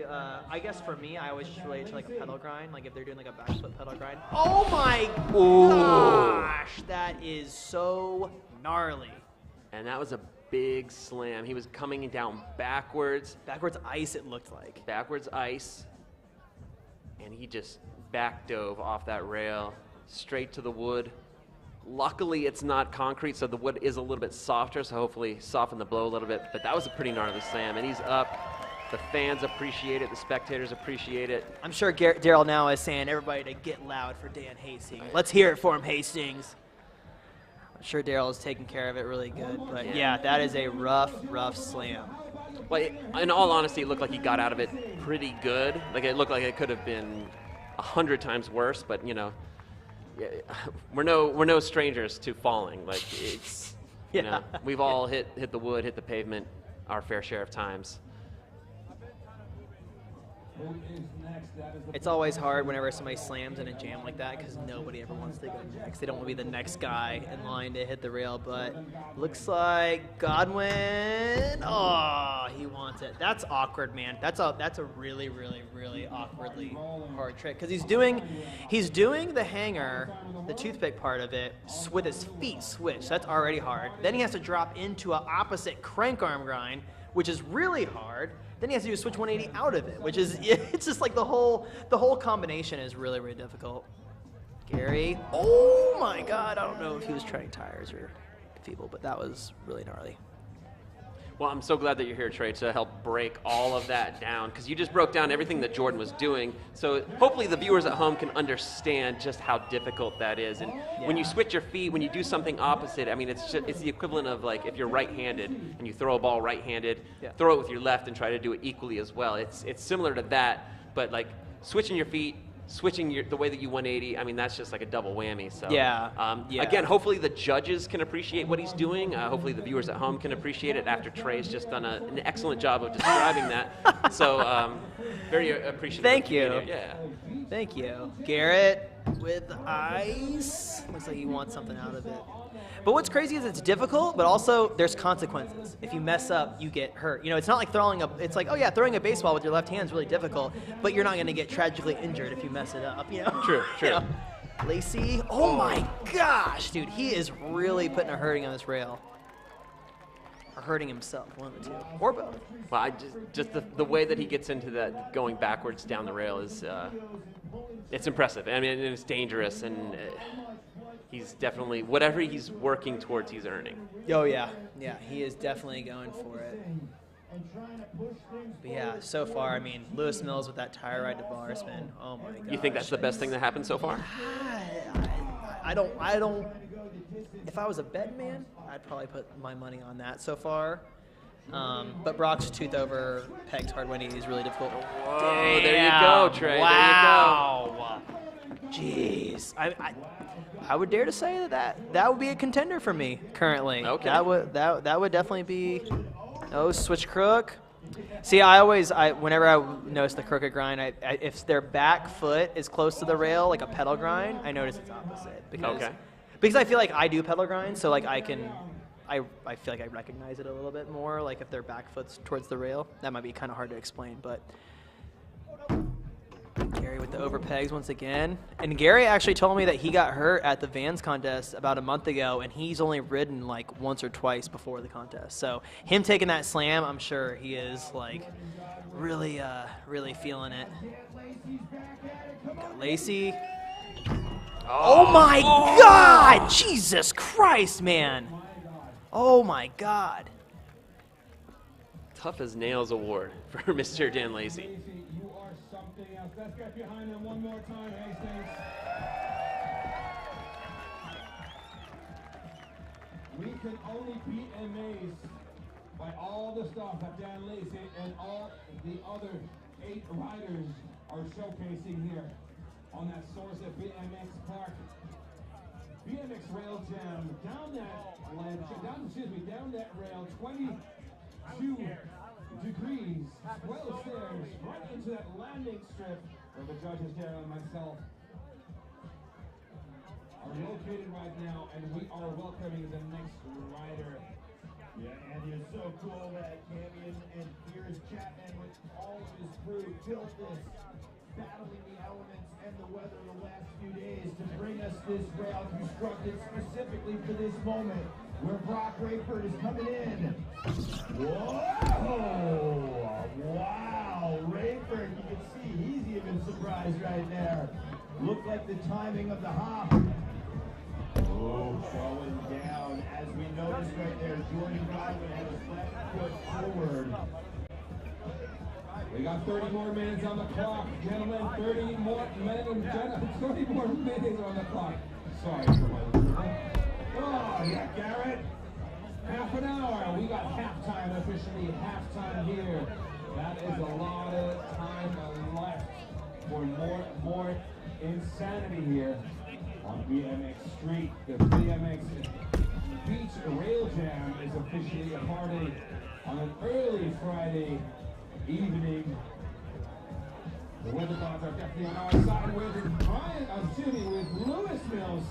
I guess for me, I always just relate to like a pedal grind. Like if they're doing like a backflip pedal grind. Oh my gosh, that is so gnarly. And that was a big slam. He was coming down backwards. Backwards ice, it looked like. Backwards ice, and he just back dove off that rail straight to the wood. Luckily, it's not concrete, so the wood is a little bit softer, so hopefully soften the blow a little bit. But that was a pretty gnarly slam, and he's up. The fans appreciate it. The spectators appreciate it. I'm sure Daryl now is saying everybody to get loud for Dan Hastings. Let's hear it for him, Hastings. I'm sure Daryl is taking care of it really good. But, yeah, that is a rough slam. Well, in all honesty, it looked like he got out of it pretty good. Like it looked like it could have been 100 times worse, but, you know. Yeah, we're no strangers to falling. Like it's, you know, we've all hit the wood, hit the pavement, our fair share of times. It's always hard whenever somebody slams in a jam like that because nobody ever wants to go next. They don't want to be the next guy in line to hit the rail, but looks like Godwin. Oh, he wants it. That's awkward, man. That's a really, really, really awkwardly hard trick because he's doing the hanger, the toothpick part of it, with his feet switched. That's already hard. Then he has to drop into an opposite crank arm grind, which is really hard. Then he has to do a switch 180 out of it, which is, it's just like the whole combination is really, really difficult. Gary, oh my God, I don't know if he was treading tires or feeble, but that was really gnarly. Well, I'm so glad that you're here, Trey, to help break all of that down, because you just broke down everything that Jordan was doing. So hopefully the viewers at home can understand just how difficult that is. And when you switch your feet, when you do something opposite, I mean, it's the equivalent of like if you're right-handed and you throw a ball right-handed, throw it with your left and try to do it equally as well. It's similar to that, but like switching your feet, switching the way that you 180, I mean, that's just like a double whammy. So again, hopefully the judges can appreciate what he's doing. Hopefully the viewers at home can appreciate it after Trey's just done an excellent job of describing that. So very appreciative. Thank you. Yeah. Thank you. Garrett with ice. Looks like you want something out of it. But what's crazy is it's difficult, but also there's consequences. If you mess up, you get hurt. You know, it's not like throwing a baseball with your left hand is really difficult, but you're not going to get tragically injured if you mess it up, you know? True. You know? Lacey, oh my gosh, dude, he is really putting a hurting on this rail. Or hurting himself, one of the two, or both. Well, just the way that he gets into that going backwards down the rail is, it's impressive. I mean, it's dangerous, and he's definitely, whatever he's working towards, he's earning. Oh, yeah. Yeah, he is definitely going for it. But yeah, so far, I mean, Lewis Mills with that tire ride to bar spin. Oh, my God. You think that's the best thing that happened so far? I don't. If I was a betting man, I'd probably put my money on that so far. But Brock's tooth over pegs hard 180 is really difficult. Whoa, there you go, Trey. Wow. There you go. Jeez, I would dare to say that would be a contender for me currently. Okay. That would definitely be. Oh, switch crook. See, whenever I notice the crooked grind, if their back foot is close to the rail, like a pedal grind, I notice it's opposite because I feel like I do pedal grind, so like I feel like I recognize it a little bit more. Like if their back foot's towards the rail, that might be kind of hard to explain, but. Gary with the over pegs once again. And Gary actually told me that he got hurt at the Vans contest about a month ago, and he's only ridden like once or twice before the contest. So him taking that slam, I'm sure he is like really feeling it. Got Lacey. Oh my God! Jesus Christ, man. Oh my God. Tough as nails award for Mr. Dan Lacey. Let's get behind them one more time, Hastings. We can only beat and amaze by all the stuff that Dan Lacey and all the other 8 riders are showcasing here on that SourceBMX Park. BMX rail jam down that ledge, down that rail, 22 degrees, 12 stairs, right into that landing strip where the judges, Darren and myself, are located right now, and we are welcoming the next rider. Yeah, Andy, it's so cool that Cammy and Piers Chapman with all of his crew built this, battling the elements and the weather the last few days to bring us this rail constructed specifically for this moment, where Brock Rayford is coming in. Whoa! Wow! Rayford, you can see he's even surprised right there. Looked like the timing of the hop. Oh, going down. As we noticed right there, Jordan Godwin had his left foot forward. We got 30 more minutes on the clock, gentlemen. 30 more minutes on the clock. Sorry for my... Oh, yeah, Garrett. Half an hour. We got halftime officially. Halftime here. That is a lot of time left for more insanity here on BMX Street. The BMX Beach Rail Jam is officially a party on an early Friday evening. The weather gods are definitely on our side with with Lewis Mills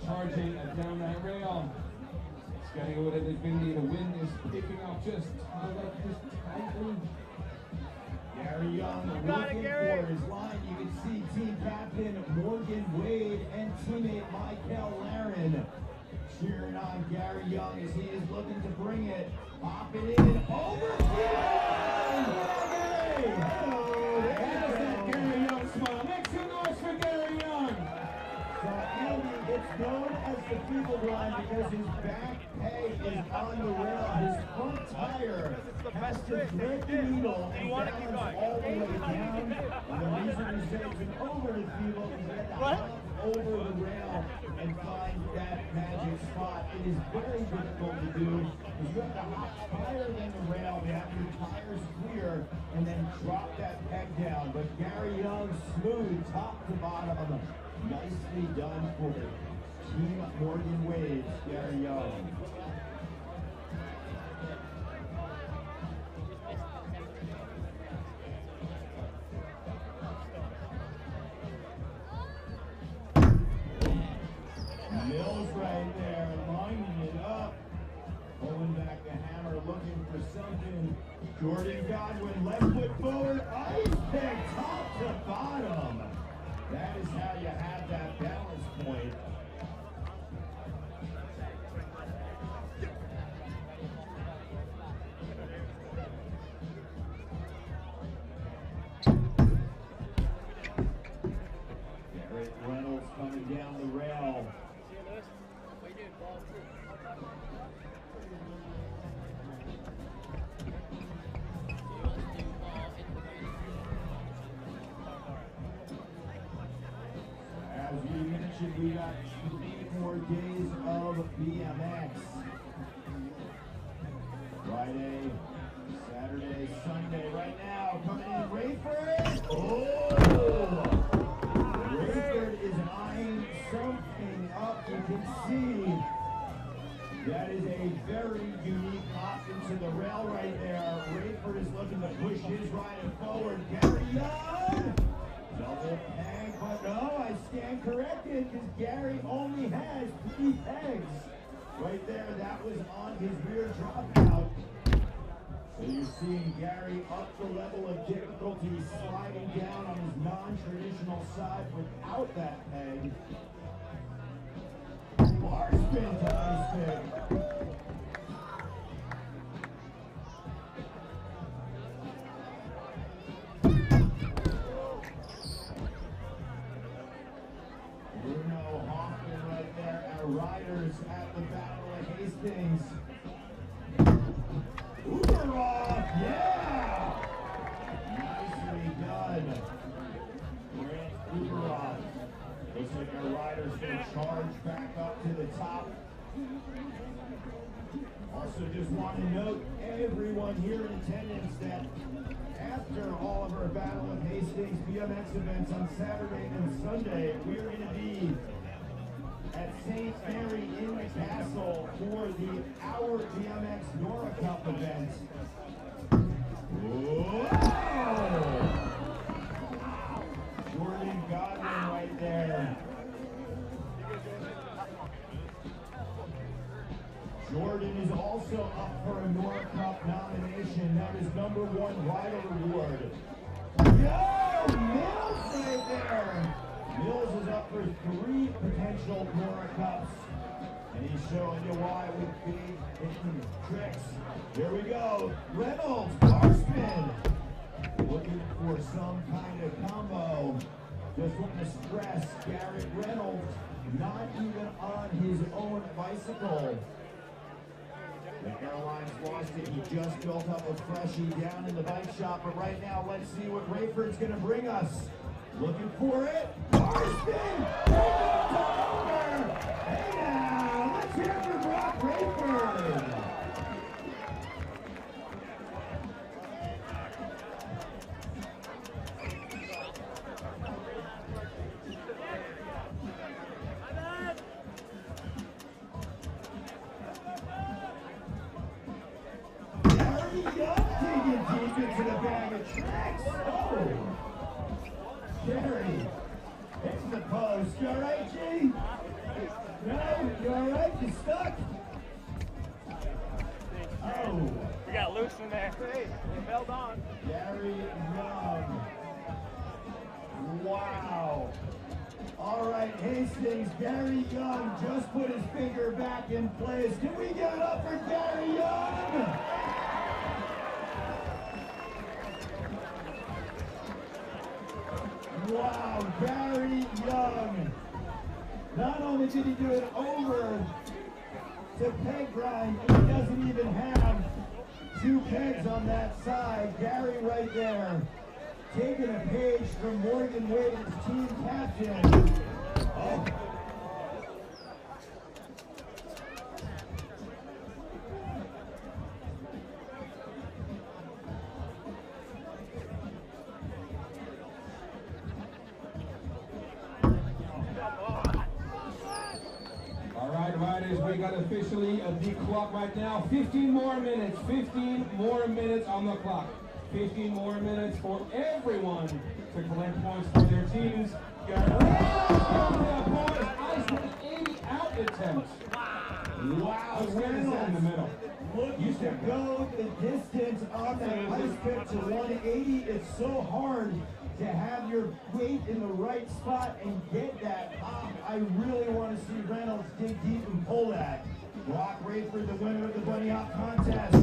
charging down that rail. It's getting a little bit windy. The wind is picking up just tightly. Gary Young looking for his line. You can see team captain Morgan Wade and teammate Michael Laren cheering on Gary Young as he is looking to bring it. Pop it in over. Hello, there's that Gary Young smile. Make some noise for Gary Young. So Andy, it's known as the feeble blind because his back peg is on the rail. His front tire has to thread the needle and balance all the way down. And the reason we say it's an over the feeble is you have to hop over the rail and find that magic spot. It is very difficult to do because you have to hop higher than the rail, you have your tires clear, and then drop that peg down. But Gary Young, smooth top to bottom. Nicely done for Team Morgan Wade, Gary Young. Mills right there, lining it up. Pulling back the hammer, looking for something. Jordan Godwin, left foot forward, ice pick, top to bottom. That is how you have that balance point. Garrett Reynolds coming down the rail. As we mentioned, we got 3 more days of BMX. Friday, Saturday, Sunday. Right now, coming in Rayford. Oh! push his rider forward. Gary Young! Double peg, but no, I stand corrected because Gary only has 3 pegs. Right there, that was on his rear dropout. So you're seeing Gary up the level of difficulty, sliding down on his non-traditional side without that peg. Bar spin to ice pick. Bruno Hoffman right there, our riders at the Battle of Hastings. Uberov, yeah! Nicely done. Grant Uberov. Looks like our riders going to charge back up to the top. Also just want to note everyone here in attendance that after all of our Battle of Hastings BMX events on Saturday and Sunday, we're going to be at St. Mary in the Castle for the Our BMX Nora Cup event. Whoa! Jordan Godwin right there. Jordan is also up for a Nora Cup nomination. That is #1 rider award. Yo, Mills right there. Mills is up for 3 potential Nora Cups. And he's showing you why with big hitting tricks. Here we go. Reynolds, bar spin. Looking for some kind of combo. Just want to stress Garrett Reynolds not even on his own bicycle. The airline's lost it. He just built up a freshie down in the bike shop. But right now, let's see what Rayford's going to bring us. Looking for it. Bar spin. Hey now, let's hear it for Brock Rayford. Digging deep into the bag of tricks. Oh! Gary, hitting the post. You alright, G? No? You alright? You stuck? Oh! We got loose in there. Hey, you held on. Gary Young. Wow. Alright, Hastings, Gary Young just put his finger back in place. Can we give it up for Gary Young? Wow, Gary Young. Not only did he do it over to peg grind, he doesn't even have 2 pegs on that side. Gary right there, taking a page from Morgan Waiden's team captain. Oh. Riders, we got officially the clock right now. 15 more minutes. 15 more minutes on the clock. 15 more minutes for everyone to collect points for their teams. Ice with an 80 out attempt. Wow, Reynolds in the middle. Looking to go the distance on that ice pick to 180. It's so hard to have your weight in the right spot and get that pop. I really want to see Reynolds dig deep and pull that. Brock Rayford, the winner of the bunny hop contest.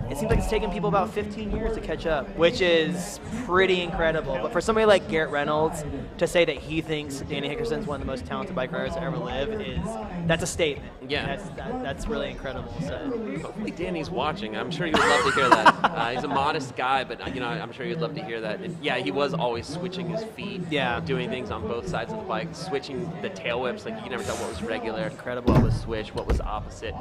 It seems like it's taken people about 15 years to catch up, which is pretty incredible. But for somebody like Garrett Reynolds to say that he thinks Danny Hickerson's one of the most talented bike riders to ever live that's a statement. Yeah. That's really incredible. So. Hopefully Danny's watching. I'm sure he would love to hear that. He's a modest guy, but I'm sure he'd love to hear that. And, yeah, he was always switching his feet. Yeah. Doing things on both sides of the bike, switching the tail whips. Like you can never tell what was regular, Incredible. what was switch, what was opposite.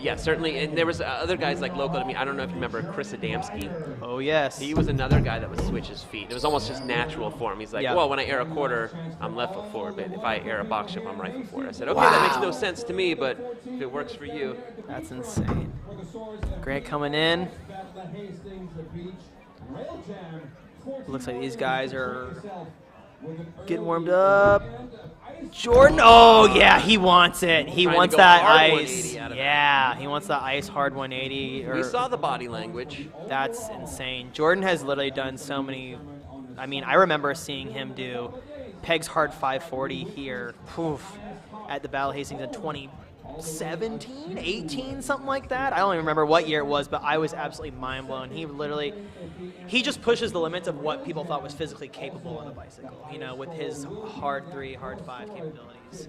Yeah, certainly. And there was other guys like local to me. I don't know if you remember Chris Adamski. Oh yes. He was another guy that would switch his feet. It was almost just natural for him. He's like, Yeah. well, when I air a quarter, I'm left foot forward, but if I air a box jump, I'm right foot forward. I said, okay, that makes no sense to me, but if it works for you. That's insane. Grant coming in. Rail jam. Looks like these guys are getting warmed up. Jordan, oh yeah, he wants it. He Trying to wants go that hard ice. 180 out of Yeah, he wants that ice hard 180. We saw the body language. That's insane. Jordan has literally done so many. I mean, I remember seeing him do Peg's Hard 540 here at the Battle of Hastings in 2017, 18, something like that. I don't even remember what year it was, but I was absolutely mind blown. He just pushes the limits of what people thought was physically capable on a bicycle, you know, with his hard 3, hard 5 capabilities.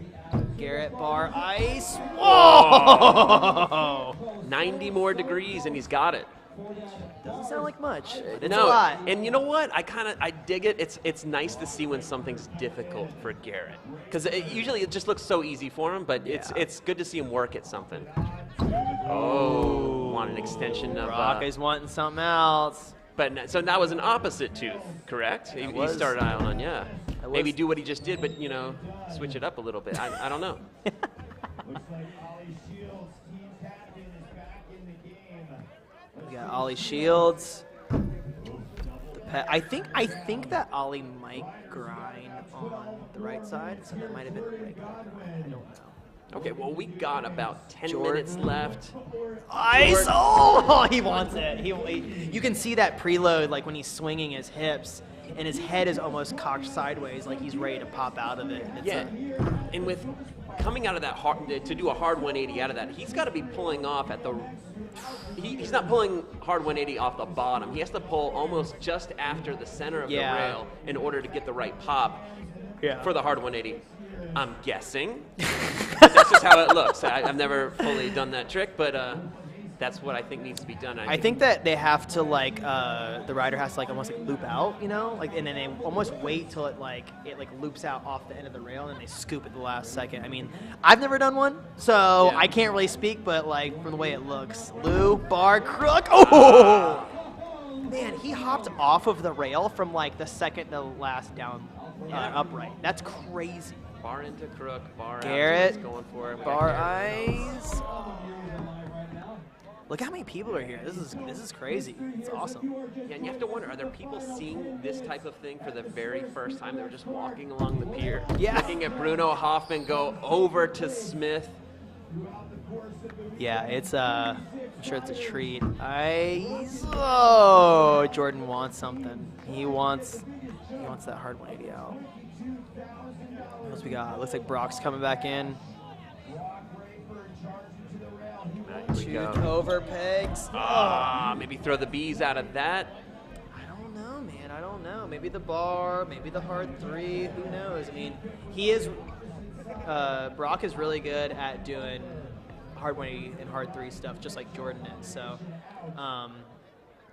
Garrett bar ice. Whoa! 90 more degrees and he's got it. Doesn't sound like much. It's No, a lot. and you know what? I dig it. It's nice to see when something's difficult for Garrett, because usually it just looks so easy for him. But it's good to see him work at something. Oh, want an extension of. Brock is wanting something else. But so that was an opposite tooth, correct? He started out on maybe do what he just did, but you know, switch it up a little bit. I don't know. We got Ollie Shields. I think that Ollie might grind on the right side, so that might have been a break. I don't know. Okay, well we got about 10 Jordan. minutes left. Ice! Oh, he wants it. You can see that preload, like when he's swinging his hips, and his head is almost cocked sideways, like he's ready to pop out of it. And with coming out of that hard, to do a hard 180 out of that, he's got to be pulling off at the. He's not pulling hard 180 off the bottom. He has to pull almost just after the center of the rail in order to get the right pop for the hard 180. I'm guessing. But that's just how it looks. I've never fully done that trick, but that's what I think needs to be done. I think that they have to the rider has to almost loop out, you know, and then they almost wait till it loops out off the end of the rail and they scoop at the last second. I mean, I've never done one, so I can't really speak, but from the way it looks, Lou, bar, crook, oh! Man, he hopped off of the rail from the second to last down upright. That's crazy. Bar into crook, bar Garrett, out. Going for it. bar eyes. Look how many people are here. This is crazy. It's awesome. Yeah, and you have to wonder, are there people seeing this type of thing for the very first time? They were just walking along the pier, looking at Bruno Hoffman go over to Smith. Yeah, I'm sure it's a treat. Oh, Jordan wants something. He wants that hard 180 out. What else we got? Looks like Brock's coming back in. Tooth over pegs. Maybe throw the bees out of that. I don't know, man. I don't know. Maybe the bar, maybe the hard 3. Who knows? I mean, Brock is really good at doing hard 180 and hard 3 stuff, just like Jordan is. So,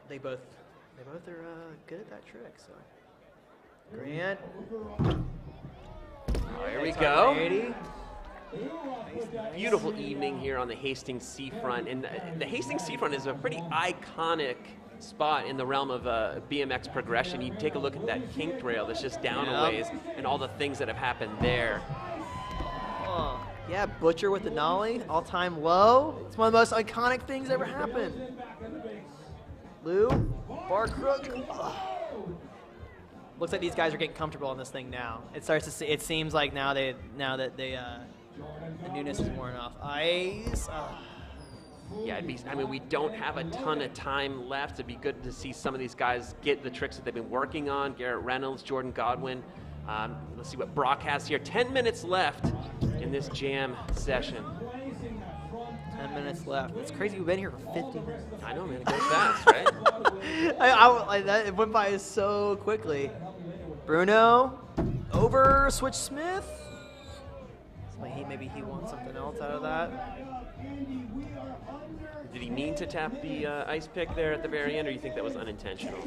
they both are good at that trick. So, Grant. Here we go. Beautiful evening here on the Hastings Seafront, and the Hastings Seafront is a pretty iconic spot in the realm of BMX progression. You take a look at that KINK rail that's just down a ways, and all the things that have happened there. Yeah, Butcher with the nollie, all-time low. It's one of the most iconic things ever happened. Lou, bar crook. Looks like these guys are getting comfortable on this thing now. It seems like now that the newness is worn off. Ice. Yeah, we don't have a ton of time left. It'd be good to see some of these guys get the tricks that they've been working on. Garrett Reynolds, Jordan Godwin. Let's see what Brock has here. 10 minutes left in this jam session. 10 minutes left. It's crazy. We've been here for 50 minutes. I know, man. It goes fast, right? It went by so quickly. Bruno, over switch Smith. Maybe he wants something else out of that. Did he mean to tap the ice pick there at the very end, or you think that was unintentional?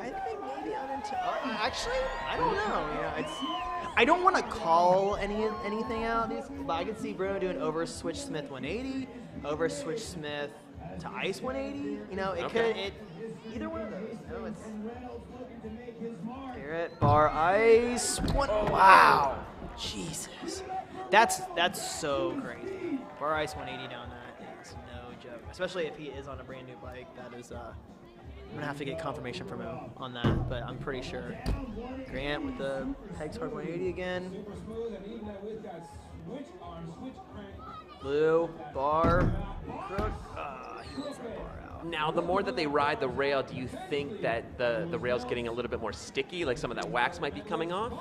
I think maybe unintentional. Actually, I don't know. I don't want to call anything out, but I could see Bruno doing over switch Smith 180, over switch Smith to ice 180. Either one of those. It's Garrett bar ice. Wow, Jesus, that's so crazy. Bar ice 180 down that is no joke, especially if he is on a brand new bike. I'm gonna have to get confirmation from him on that, but I'm pretty sure. Grant with the pegs hard 180 again. Super smooth and even that with that switch arm, switch crank. Blue, bar, crook. He wants that bar out. Now, the more that they ride the rail, do you think that the rail's getting a little bit more sticky, like some of that wax might be coming off?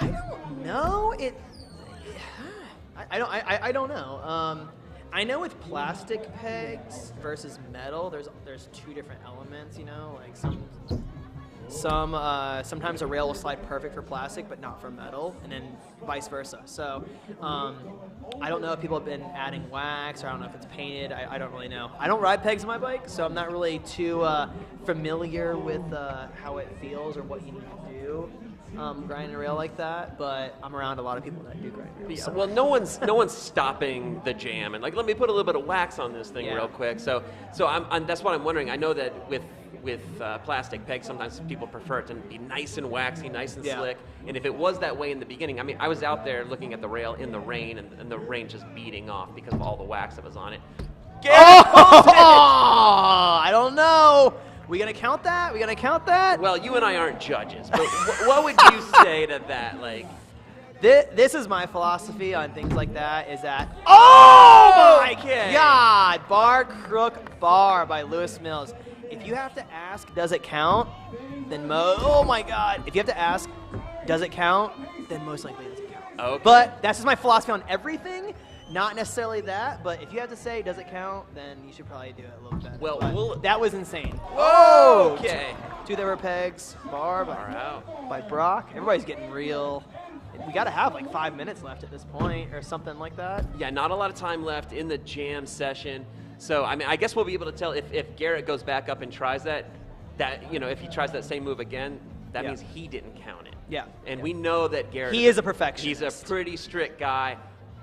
I don't know. I don't know. I know with plastic pegs versus metal, there's two different elements. You know, like sometimes a rail will slide perfect for plastic, but not for metal, and then vice versa. So I don't know if people have been adding wax, or I don't know if it's painted. I don't really know. I don't ride pegs on my bike, so I'm not really too familiar with how it feels or what you need to do. Grinding a rail like that, but I'm around a lot of people that do grind rails. Yeah, well, no one's stopping the jam and like, let me put a little bit of wax on this thing real quick. So that's what I'm wondering. I know that with plastic pegs, sometimes people prefer it to be nice and waxy, nice and slick. And if it was that way in the beginning, I mean, I was out there looking at the rail in the rain, and the rain just beating off because of all the wax that was on it. I don't know. We gonna count that? We gonna count that? Well, you and I aren't judges, but what would you say to that? Like, this is my philosophy on things like that. Is that my God, bar crook bar by Lewis Mills. If you have to ask, does it count? Then oh my God. If you have to ask, does it count? Then most likely it doesn't count. Okay. But that's just my philosophy on everything. Not necessarily that, but if you have to say, does it count, then you should probably do it a little better. Well, that was insane. Whoa! Okay. Two there were pegs, bar by Brock. Everybody's getting real. We got to have like 5 minutes left at this point or something like that. Yeah, not a lot of time left in the jam session. So, I mean, I guess we'll be able to tell if Garrett goes back up and tries that, you know, if he tries that same move again, that means he didn't count it. Yeah. And we know that Garrett... He is a perfectionist. He's a pretty strict guy.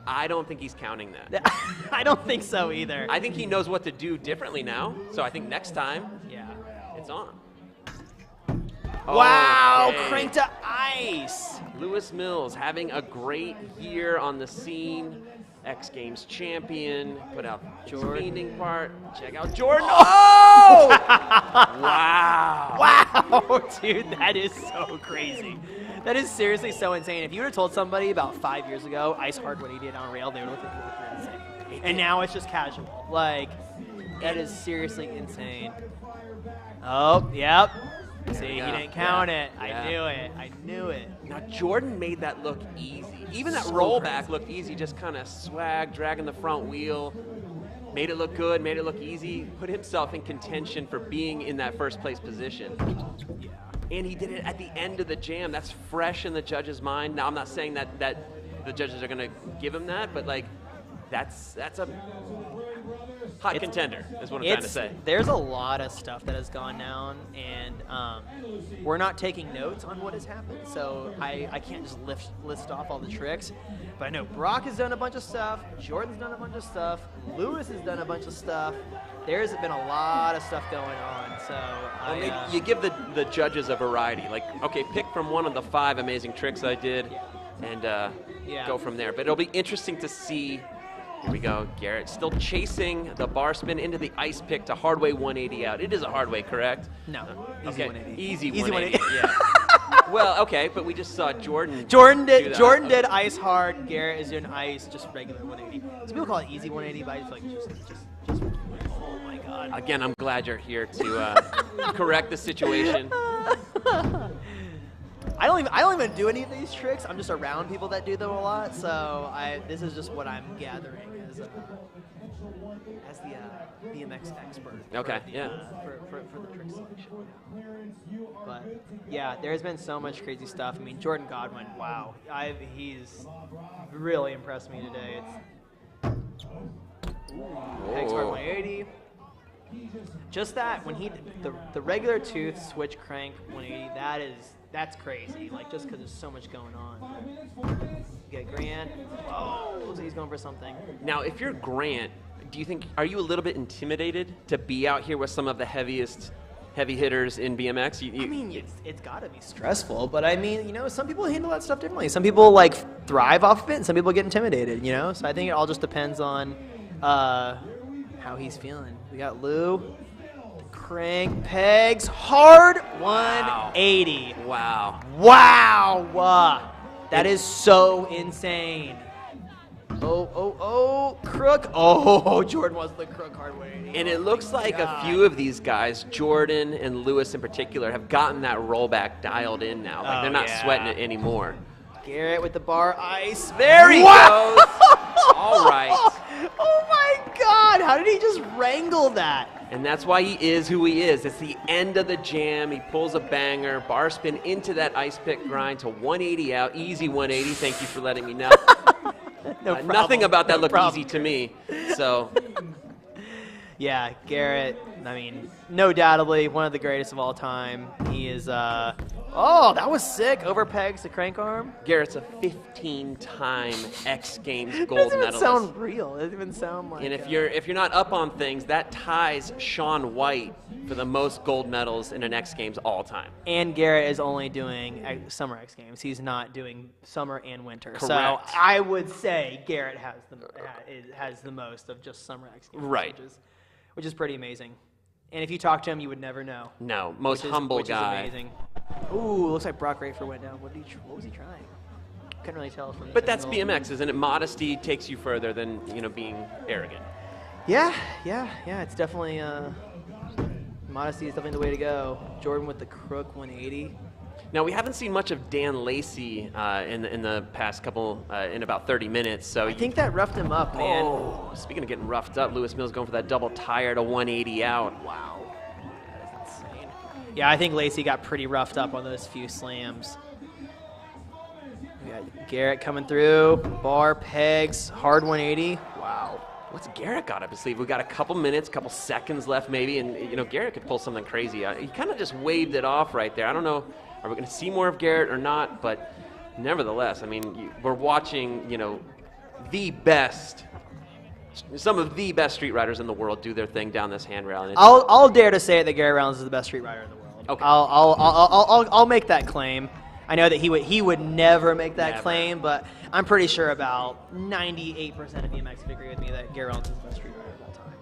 I don't think he's counting that. I don't think so either. I think he knows what to do differently now. So I think next time, it's on. Wow, Okay. crank to ice. Lewis Mills having a great year on the scene. X Games champion. Put out the speeding part. Check out Jordan. Oh! Wow. Wow, dude, that is so crazy. That is seriously so insane. If you would have told somebody about 5 years ago, ice hard 180 on rail, they would have looked at you insane. And now it's just casual. Like, that is seriously insane. Oh, yep. See, he didn't count it. I knew it. I knew it. Now, Jordan made that look easy. Even that So rollback crazy. looked easy, just kind of swag, dragging the front wheel. Made it look good, made it look easy. Put himself in contention for being in that first place position. Yeah. And he did it at the end of the jam. That's fresh in the judge's mind. Now, I'm not saying that the judges are going to give him that, but, like, that's a hot contender is what I'm trying to say. There's a lot of stuff that has gone down, and we're not taking notes on what has happened, so I can't just list off all the tricks. But I know Brock has done a bunch of stuff, Jordan's done a bunch of stuff, Lewis has done a bunch of stuff. There's been a lot of stuff going on, so you give the judges a variety. Like, okay, pick from one of the 5 amazing tricks I did, and go from there. But it'll be interesting to see. Here we go, Garrett still chasing the bar spin into the ice pick to hardway 180 out. It is a hardway, correct? No, Easy okay. 180. Easy 180. Yeah. Well, okay, but we just saw Jordan. Jordan do that. Jordan did ice hard. Garrett is doing ice, just regular 180. Some people call it easy 180, but I just feel like just oh my God. Again, I'm glad you're here to correct the situation. I don't even do any of these tricks. I'm just around people that do them a lot, so this is just what I'm gathering as the BMX expert. Okay, For the trick selection. But yeah, there's been so much crazy stuff. I mean, Jordan Godwin, wow, he's really impressed me today. It's pegs hard 180. Just that when he the regular tooth switch crank 180, that's crazy. Like, just because there's so much going on. Get Grant. Oh, looks like he's going for something. Now, if you're Grant, are you a little bit intimidated to be out here with some of the heavy hitters in BMX? I mean, it's got to be stressful, but I mean, you know, some people handle that stuff differently. Some people like thrive off of it, and some people get intimidated. You know, so I think it all just depends on how he's feeling. We got Lou, the crank pegs, hard 180. Wow. Wow. That is so insane. Crook. Oh, Jordan was the crook hard 180. And it looks like a few of these guys, Jordan and Lewis in particular, have gotten that rollback dialed in now. Like they're not sweating it anymore. Garrett with the bar ice. There he goes. All right. Oh my God. How did he just wrangle that? And that's why he is who he is. It's the end of the jam. He pulls a banger, bar spin into that ice pick grind to 180 out. Easy 180. Thank you for letting me know. No problem. Nothing about that No looked problem. easy to me. So, yeah, Garrett, I mean, no doubtably one of the greatest of all time. He is, oh, that was sick. Over pegs to crank arm. Garrett's a 15-time X Games gold It doesn't even medalist. sound real. It doesn't even sound like And if you're not up on things, that ties Shaun White for the most gold medals in an X Games all time. And Garrett is only doing summer X Games. He's not doing summer and winter. So Correct. I would say Garrett has the most of just summer X Games. Right. Which is pretty amazing. And if you talk to him, you would never know. No, most humble which guy. Is amazing. Ooh, looks like Brock Rafer went down. What was he trying? Couldn't really tell from the But that's angle. BMX, isn't it? Modesty takes you further than being arrogant. Yeah. It's definitely modesty is definitely the way to go. Jordan with the crook 180. Now we haven't seen much of Dan Lacey in the past couple in about 30 minutes. So I think that roughed him up, man. Oh, speaking of getting roughed up, Lewis Mills going for that double tire to 180 out. Wow. That is insane. Yeah, I think Lacey got pretty roughed up on those few slams. We got Garrett coming through. Bar, pegs, hard 180. Wow. What's Garrett got up his sleeve? We got a couple minutes, couple seconds left maybe, and Garrett could pull something crazy. He kind of just waved it off right there. I don't know, are we going to see more of Garrett or not? But nevertheless, I mean, we're watching, the best. Some of the best street riders in the world do their thing down this handrail. And I'll dare to say that Garrett Rounds is the best street rider in the world. Okay. I'll make that claim. I know that he would never make that Never. claim, but I'm pretty sure about 98% of BMX would agree with me that Garrett Rounds is the best street rider of all time.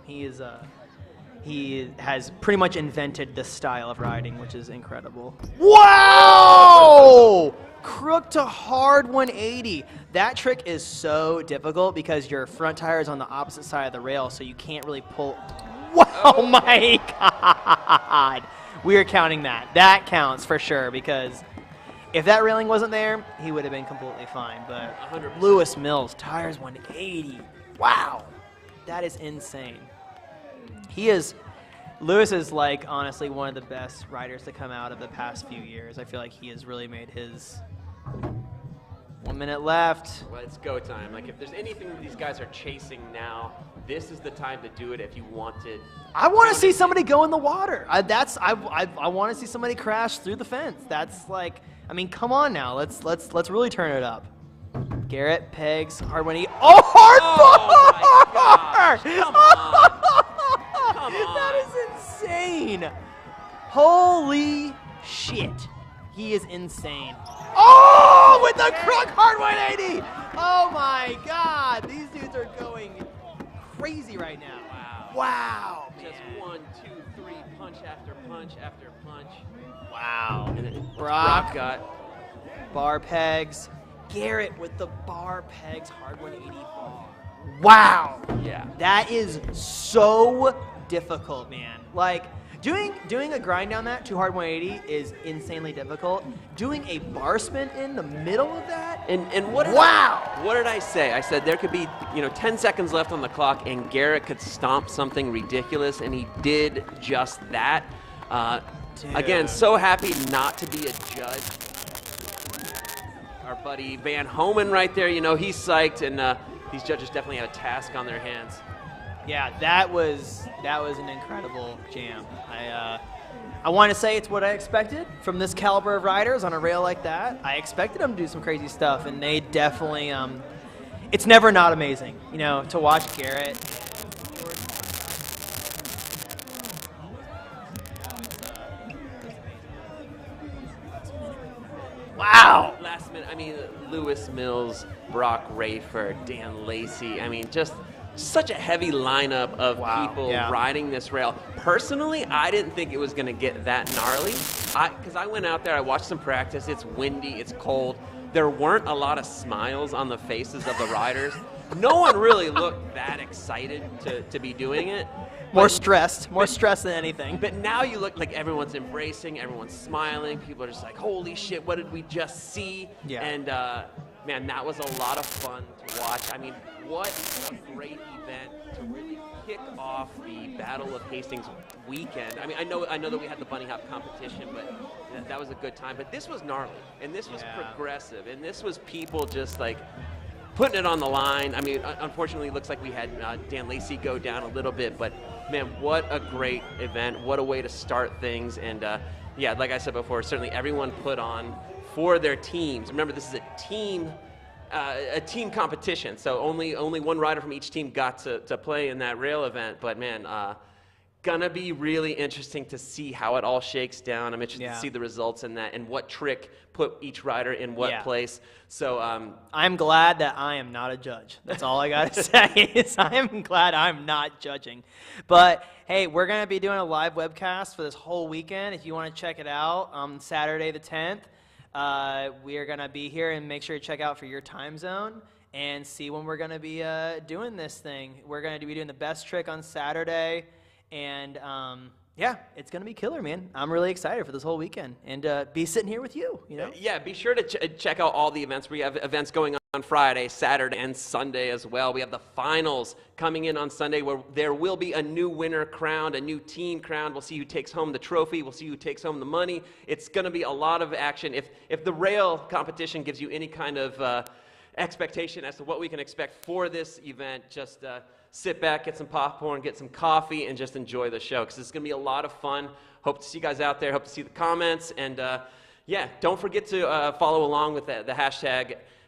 He has pretty much invented this style of riding, which is incredible. Wow! Crook to hard 180. That trick is so difficult because your front tire is on the opposite side of the rail, so you can't really pull. Oh my God! We are counting that. That counts for sure because if that railing wasn't there, he would have been completely fine. But 100%. Lewis Mills, tires 180. Wow, that is insane. Lewis is like honestly one of the best riders to come out of the past few years. I feel like he has really made his. 1 minute left. Well, it's go time. Like, if there's anything these guys are chasing now, this is the time to do it if you want to. I want to see somebody go in the water. I want to see somebody crash through the fence. That's like, I mean, come on now. Let's really turn it up. Garrett, pegs, hard 180. Oh, hard bar! Come on. Come on. That is insane. Holy shit. He is insane. Oh, with the crook hard 180. Oh my God. These dudes are going crazy right now. Wow. Just 1, 2, 3, punch after punch after punch. Wow. And then Brock got. bar pegs. Garrett with the bar pegs hard 180 bar. Wow. Yeah. That is so difficult, man. Like, doing a grind down that to hard 180 is insanely difficult. Doing a bar spin in the middle of that? And what? What did I say? I said there could be 10 seconds left on the clock, and Garrett could stomp something ridiculous, and he did just that. Again, so happy not to be a judge. Our buddy Van Homan right there, he's psyched, and these judges definitely have a task on their hands. Yeah, that was an incredible jam. I want to say it's what I expected from this caliber of riders on a rail like that. I expected them to do some crazy stuff, and they definitely. It's never not amazing, to watch Garrett. Wow. Last minute, Lewis Mills, Brock Rafer, Dan Lacey. Just such a heavy lineup of people riding this rail. Personally, I didn't think it was going to get that gnarly. Because I went out there, I watched some practice. It's windy, it's cold. There weren't a lot of smiles on the faces of the riders. No one really looked that excited to be doing it. More stressed than anything. But now you look like everyone's embracing, everyone's smiling. People are just like, holy shit, what did we just see? Yeah. And man, that was a lot of fun to watch. I mean, what a great event to really kick off the Battle of Hastings weekend. I mean, I know that we had the bunny hop competition, but that was a good time. But this was gnarly, and this was progressive, and this was people just like putting it on the line. I mean, unfortunately, it looks like we had Dan Lacey go down a little bit, but man, what a great event. What a way to start things. And yeah, like I said before, certainly everyone put on for their teams. Remember, this is a team competition, so only one rider from each team got to play in that rail event. But man, gonna be really interesting to see how it all shakes down. I'm interested to see the results in that and what trick put each rider in what place. So I'm glad that I am not a judge. That's all I gotta say is I'm glad I'm not judging. But hey, we're gonna be doing a live webcast for this whole weekend. If you want to check it out on Saturday the 10th, we are gonna be here, and make sure to check out for your time zone and see when we're gonna be doing this thing. We're gonna be doing the best trick on Saturday. And yeah, it's gonna be killer, man. I'm really excited for this whole weekend and be sitting here with you. You know? Yeah, be sure to check out all the events. We have events going on Friday, Saturday, and Sunday as well. We have the finals coming in on Sunday, where there will be a new winner crowned, a new team crowned. We'll see who takes home the trophy. We'll see who takes home the money. It's gonna be a lot of action. If the rail competition gives you any kind of expectation as to what we can expect for this event, just sit back, get some popcorn, get some coffee, and just enjoy the show, because it's going to be a lot of fun. Hope to see you guys out there. Hope to see the comments. And yeah, don't forget to follow along with the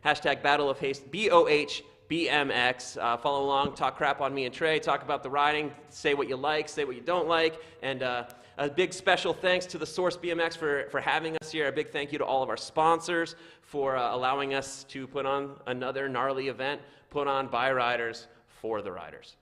hashtag Battle of Hastings, BOHBMX. Follow along, talk crap on me and Trey, talk about the riding, say what you like, say what you don't like. And a big special thanks to the SourceBMX for having us here. A big thank you to all of our sponsors for allowing us to put on another gnarly event put on by riders for the riders.